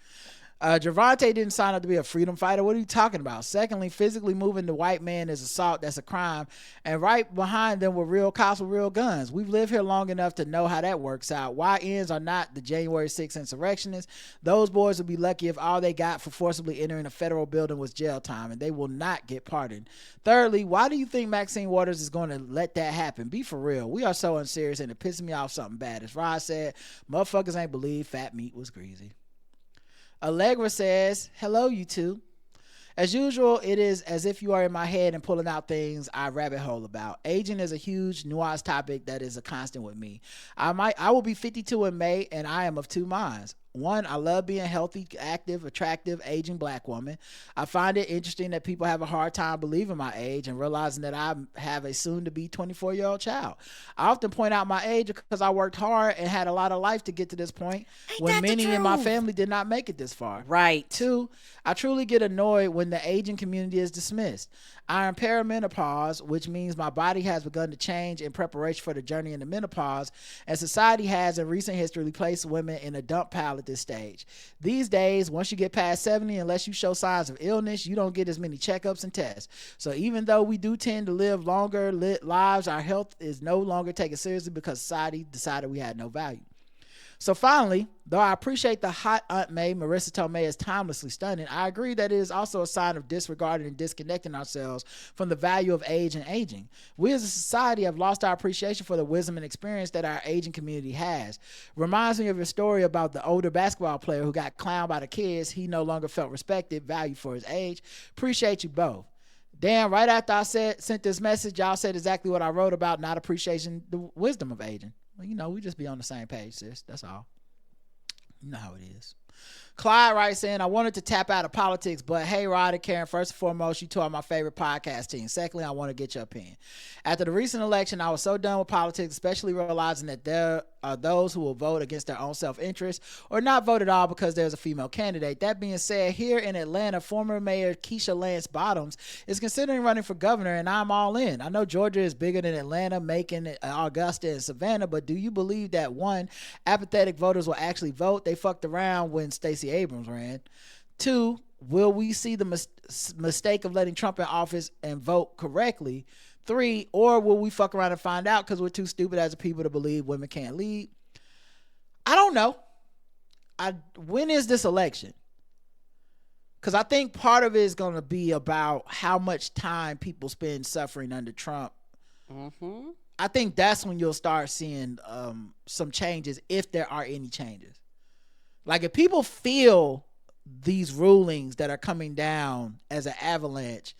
Javante didn't sign up to be a freedom fighter. What are you talking about? Secondly, physically moving the white man is assault. That's a crime. And right behind them were real cops with real guns. We've lived here long enough to know how that works out. YNs are not the January 6th insurrectionists. Those boys would be lucky if all they got for forcibly entering a federal building was jail time, and they will not get pardoned. Thirdly, why do you think Maxine Waters is going to let that happen? Be for real. We are so unserious, and it pisses me off something bad. As Rod said, motherfuckers ain't believe fat meat was greasy. Allegra says, hello, you two. As usual, it is as if you are in my head and pulling out things I rabbit hole about. Aging is a huge, nuanced topic that is a constant with me. I will be 52 in May, and I am of two minds. One, I love being a healthy, active, attractive, aging black woman. I find it interesting that people have a hard time believing my age and realizing that I have a soon-to-be 24-year-old child. I often point out my age because I worked hard and had a lot of life to get to this point when many in my family did not make it this far. Right. Two, I truly get annoyed when the aging community is dismissed. I am perimenopause, which means my body has begun to change in preparation for the journey into menopause, and society has in recent history placed women in a dump pile at this stage. These days, once you get past 70, unless you show signs of illness, you don't get as many checkups and tests. So even though we do tend to live longer lives, our health is no longer taken seriously because society decided we had no value. So finally, though I appreciate the hot Aunt May, Marissa Tomei is timelessly stunning, I agree that it is also a sign of disregarding and disconnecting ourselves from the value of age and aging. We as a society have lost our appreciation for the wisdom and experience that our aging community has. Reminds me of your story about the older basketball player who got clowned by the kids. He no longer felt respected, valued for his age. Appreciate you both. Damn, right after I sent this message, y'all said exactly what I wrote about not appreciating the wisdom of aging. Well, we just be on the same page, sis. That's all. You know how it is. Clyde writes in, I wanted to tap out of politics, but hey, Rod and Karen, first and foremost, you two are my favorite podcast team. Secondly, I want to get your opinion. After the recent election, I was so done with politics, especially realizing that there are those who will vote against their own self-interest or not vote at all because there's a female candidate. That being said, here in Atlanta, former Mayor Keisha Lance Bottoms is considering running for governor, and I'm all in. I know Georgia is bigger than Atlanta, Macon, Augusta, and Savannah, but do you believe that, one, apathetic voters will actually vote? They fucked around when Stacey Abrams ran. Two, will we see the mistake of letting Trump in office and vote correctly? Three, or will we fuck around and find out because we're too stupid as a people to believe women can't lead? I don't know. When is this election? Because I think part of it is going to be about how much time people spend suffering under Trump I think that's when you'll start seeing some changes, if there are any changes. Like if people feel these rulings that are coming down as an avalanche,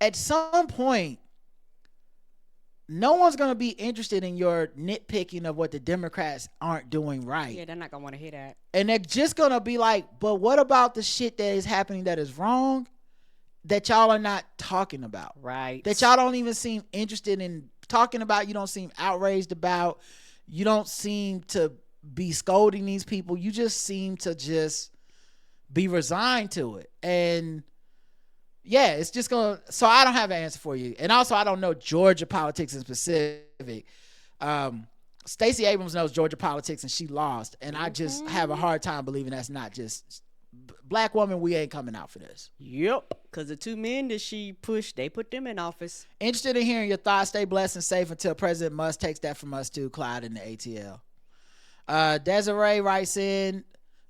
at some point, no one's going to be interested in your nitpicking of what the Democrats aren't doing right. Yeah, they're not going to want to hear that. And they're just going to be like, but what about the shit that is happening that is wrong that y'all are not talking about? Right. That y'all don't even seem interested in talking about. You don't seem outraged about. You don't seem to be scolding these people. You just seem to just be resigned to it. And yeah, it's just going to, so I don't have an answer for you. And also I don't know Georgia politics in specific. Stacey Abrams knows Georgia politics and she lost. And I just have a hard time believing that's not just black woman. We ain't coming out for this. Yep. Because the 2 men that she pushed, they put them in office. Interested in hearing your thoughts. Stay blessed and safe until President Musk takes that from us too. Clyde in the ATL. Desiree writes in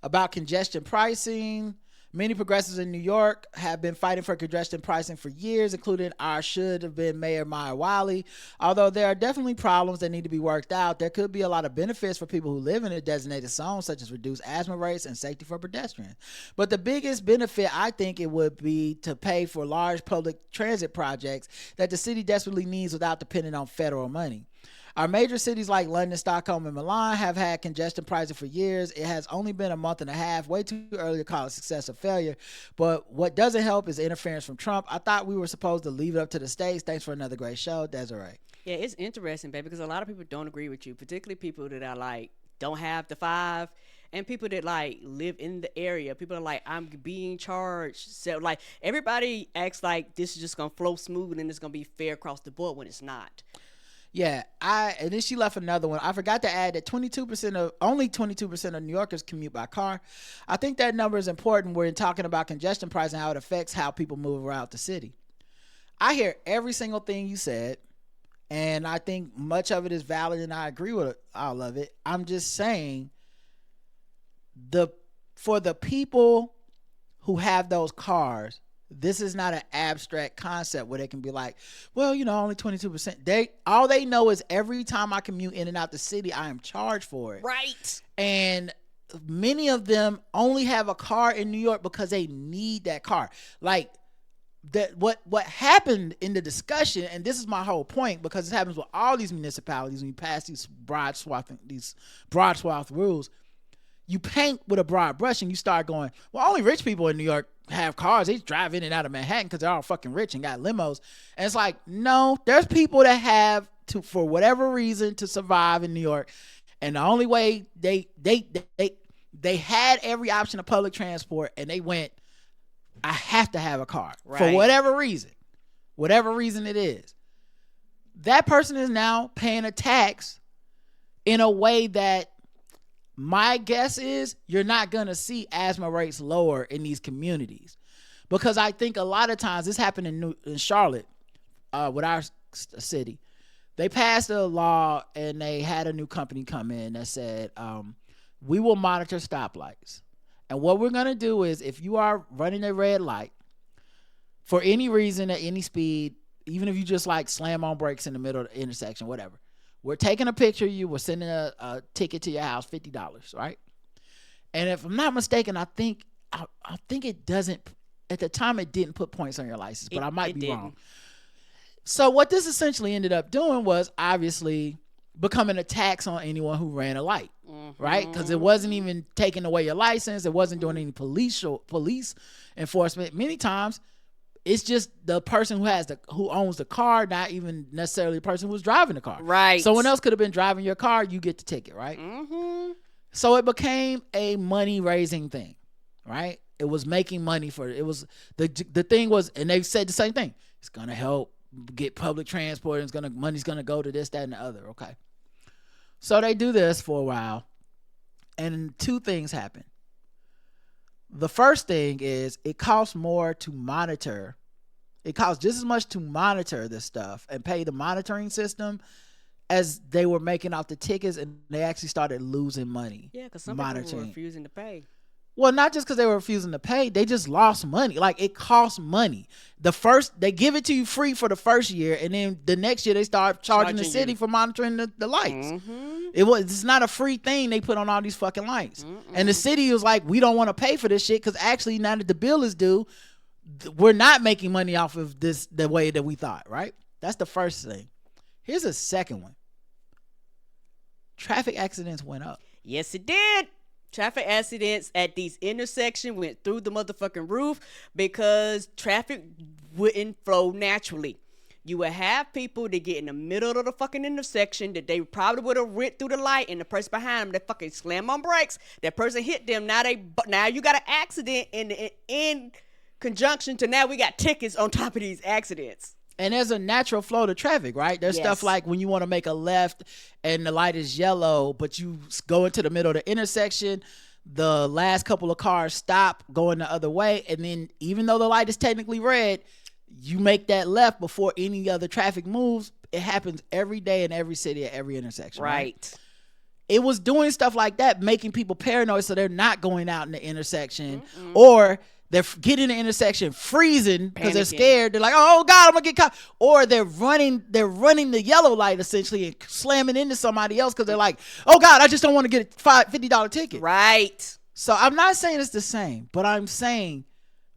about congestion pricing. Many progressives in New York have been fighting for congestion pricing for years, including our should have been Mayor Maya Wiley. Although there are definitely problems that need to be worked out, there could be a lot of benefits for people who live in a designated zone, such as reduced asthma rates and safety for pedestrians. But the biggest benefit, I think, it would be to pay for large public transit projects that the city desperately needs without depending on federal money. Our major cities like London, Stockholm, and Milan have had congestion pricing for years. It has only been a month and a half, way too early to call it success or failure. But what doesn't help is interference from Trump. I thought we were supposed to leave it up to the states. Thanks for another great show, Desiree. Yeah, it's interesting, baby, because a lot of people don't agree with you, particularly people that are like, don't have the 5, and people that like live in the area. People are like, I'm being charged. So like everybody acts like this is just going to flow smooth and it's going to be fair across the board when it's not. Yeah, and then she left another one. I forgot to add that only 22% of New Yorkers commute by car. I think that number is important when talking about congestion pricing, how it affects how people move around the city. I hear every single thing you said, and I think much of it is valid, and I agree with all of it. I'm just saying, for the people who have those cars, this is not an abstract concept where they can be like, well, only 22%. All they know is every time I commute in and out the city, I am charged for it. Right. And many of them only have a car in New York because they need that car. Like that, what happened in the discussion, and this is my whole point, because it happens with all these municipalities when you pass these broad swath rules. You paint with a broad brush and you start going, well, only rich people in New York have cars. They drive in and out of Manhattan because they're all fucking rich and got limos. And it's like, no, there's people that have to, for whatever reason, to survive in New York. And the only way they had every option of public transport, and they went, I have to have a car. Right. For whatever reason it is. That person is now paying a tax in a way that, my guess is you're not going to see asthma rates lower in these communities, because I think a lot of times this happened in Charlotte with our city. They passed a law and they had a new company come in that said, we will monitor stoplights. And what we're going to do is, if you are running a red light for any reason at any speed, even if you just like slam on brakes in the middle of the intersection, whatever, we're taking a picture of you. We're sending a ticket to your house, $50, right? And if I'm not mistaken, I think it doesn't. At the time, it didn't put points on your license, but I might be wrong. So what this essentially ended up doing was obviously becoming a tax on anyone who ran a light, right? Because it wasn't even taking away your license. It wasn't doing any police enforcement. Many times, it's just the person who owns the car, not even necessarily the person who was driving the car. Right. Someone else could have been driving your car. You get the ticket, right? Mm-hmm. So it became a money-raising thing, right? It was making money for it. It was the thing was, and they said the same thing. It's gonna help get public transport. And money's gonna go to this, that, and the other. Okay. So they do this for a while, and 2 things happen. The first thing is it costs more to monitor. It costs just as much to monitor this stuff and pay the monitoring system as they were making out the tickets, and they actually started losing money. Yeah, because some people were refusing to pay. Well, not just because they were refusing to pay, they just lost money. Like, it costs money. They give it to you free for the first year, and then the next year they start charging the city for monitoring the lights. It's not a free thing they put on all these fucking lights. And the city was like, we don't want to pay for this shit, because actually now that the bill is due, we're not making money off of this the way that we thought, right? That's the first thing. Here's a second one. Traffic accidents went up. Yes, it did. Traffic accidents at these intersections went through the motherfucking roof because traffic wouldn't flow naturally. You would have people that get in the middle of the fucking intersection that they probably would have went through the light, and the person behind them, they fucking slam on brakes. That person hit them. Now you got an accident in conjunction to now we got tickets on top of these accidents. And there's a natural flow to traffic, right? There's stuff like when you want to make a left and the light is yellow, but you go into the middle of the intersection, the last couple of cars stop going the other way, and then even though the light is technically red, you make that left before any other traffic moves. It happens every day in every city at every intersection. Right. It was doing stuff like that, making people paranoid so they're not going out in the intersection, or they're getting in the intersection freezing because they're scared. They're like, oh God, I'm gonna get caught. Or they're running the yellow light essentially and slamming into somebody else because they're like, oh God, I just don't want to get a $50 ticket. Right. So I'm not saying it's the same, but I'm saying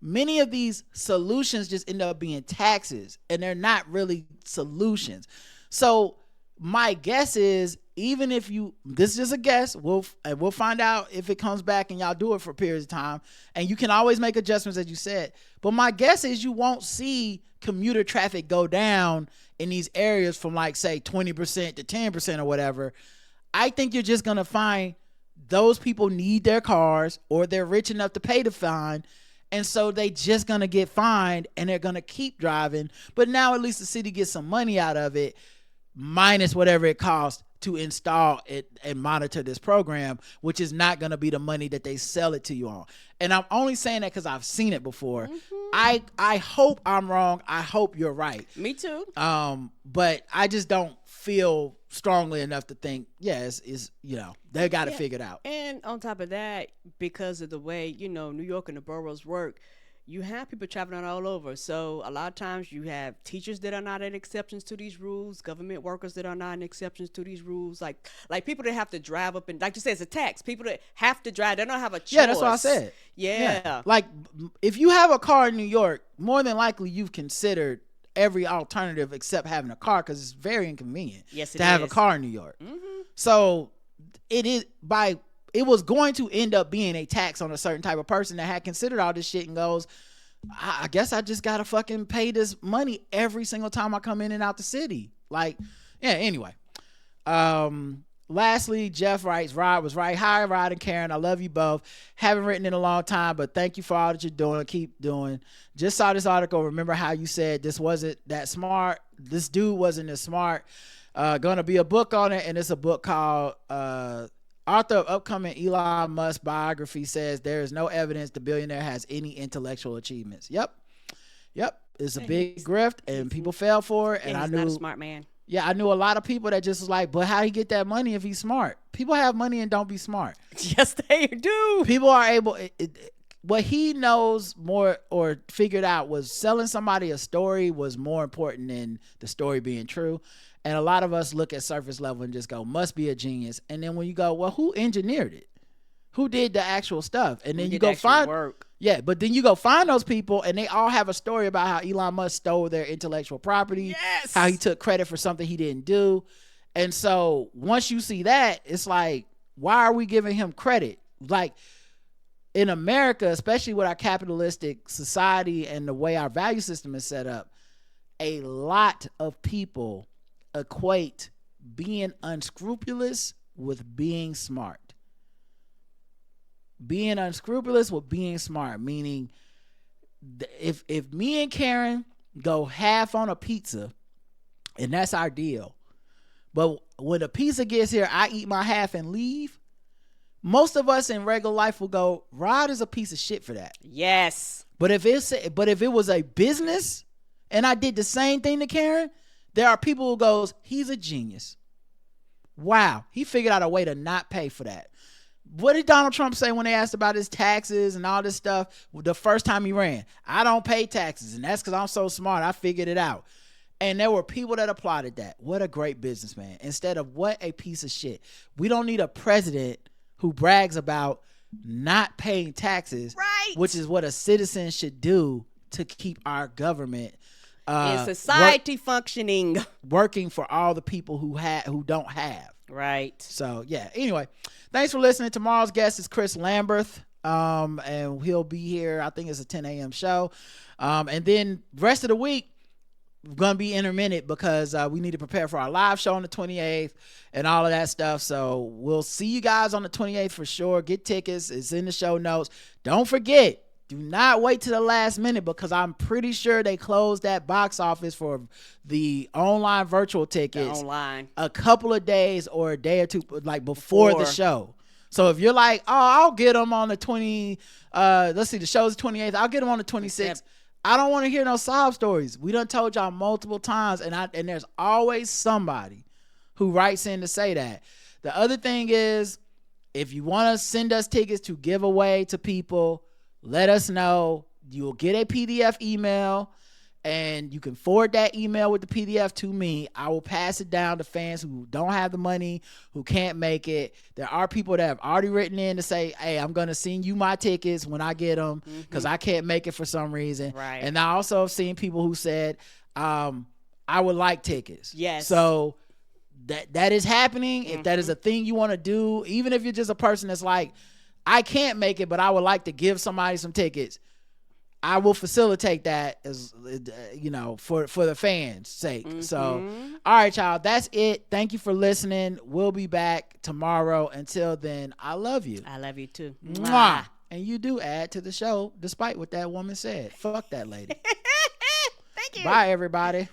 many of these solutions just end up being taxes, and they're not really solutions. So my guess is, even if this is just a guess, we'll find out if it comes back and y'all do it for periods of time, and you can always make adjustments as you said. But my guess is you won't see commuter traffic go down in these areas from like say 20% to 10% or whatever. I think you're just gonna find those people need their cars, or they're rich enough to pay the fine, and so they just gonna get fined and they're gonna keep driving. But now at least the city gets some money out of it, minus whatever it costs to install it and monitor this program, which is not going to be the money that they sell it to you on. And I'm only saying that because I've seen it before. I hope I'm wrong. I hope you're right. Me too. But I just don't feel strongly enough to think, yes, they got to figure it out. And on top of that, because of the way, New York and the boroughs work, you have people traveling all over. So a lot of times you have teachers that are not in exceptions to these rules, government workers that are not in exceptions to these rules, like people that have to drive up, and like you said, it's a tax. People that have to drive, they don't have a choice. Yeah, that's what I said. Yeah. Like, if you have a car in New York, more than likely you've considered every alternative except having a car, because it's very inconvenient to have a car in New York. So it was going to end up being a tax on a certain type of person that had considered all this shit and goes, I guess I just gotta fucking pay this money every single time I come in and out the city. Like, yeah, anyway. Lastly, Jeff writes, Rod was right. Hi, Rod and Karen. I love you both. Haven't written in a long time, but thank you for all that you're doing. Keep doing. Just saw this article. Remember how you said this wasn't that smart? This dude wasn't as smart. Gonna be a book on it, and it's a book called author of upcoming Elon Musk biography says there is no evidence the billionaire has any intellectual achievements. Yep. It's a big grift, and people fell for it. And I knew, not a smart man. Yeah, I knew a lot of people that just was like, but how he get that money if he's smart? People have money and don't be smart. Yes, they do. People are able. What he knows more or figured out was selling somebody a story was more important than the story being true. And a lot of us look at surface level and just go, must be a genius. And then when you go, well, who engineered it? Who did the actual stuff? And then you go find work. Yeah, but then you go find those people, and they all have a story about how Elon Musk stole their intellectual property. Yes. How he took credit for something he didn't do. And so once you see that, it's like, why are we giving him credit? Like, in America, especially with our capitalistic society and the way our value system is set up, a lot of people equate being unscrupulous with being smart. Being unscrupulous with being smart, meaning if me and Karen go half on a pizza, and that's our deal, but when the pizza gets here, I eat my half and leave, most of us in regular life will go, Rod is a piece of shit for that. Yes. But if it was a business and I did the same thing to Karen, there are people who goes, he's a genius. Wow, he figured out a way to not pay for that. What did Donald Trump say when they asked about his taxes and all this stuff the first time he ran? I don't pay taxes, and that's because I'm so smart. I figured it out. And there were people that applauded that. What a great businessman. Instead of what a piece of shit. We don't need a president who brags about not paying taxes, Right. which is what a citizen should do to keep our government In society functioning. working for all the people who don't have. Right. So yeah. Anyway, thanks for listening. Tomorrow's guest is Chris Lamberth, and he'll be here. I think it's a 10 a.m. show, and then rest of the week we're gonna be intermittent because we need to prepare for our live show on the 28th and all of that stuff. So we'll see you guys on the 28th for sure. Get tickets. It's in the show notes. Don't forget. Do not wait to the last minute because I'm pretty sure they closed that box office for the online virtual tickets a couple of days or a day or two like before the show. So if you're like, oh, I'll get them on the 20, let's see, the show's the 28th. I'll get them on the 26th. Yep. I don't want to hear no sob stories. We done told y'all multiple times, and there's always somebody who writes in to say that. The other thing is, if you want to send us tickets to give away to people, let us know. You'll get a PDF email, and you can forward that email with the PDF to me. I will pass it down to fans who don't have the money, who can't make it. There are people that have already written in to say, hey, I'm going to send you my tickets when I get them because I can't make it for some reason. Right. And I also have seen people who said, I would like tickets. Yes. So that is happening. If that is a thing you want to do, even if you're just a person that's like, I can't make it, but I would like to give somebody some tickets, I will facilitate that as for the fans' sake. So, all right, y'all, that's it. Thank you for listening. We'll be back tomorrow. Until then, I love you. I love you too. Mwah. And you do add to the show, despite what that woman said. Fuck that lady. Thank you. Bye, everybody.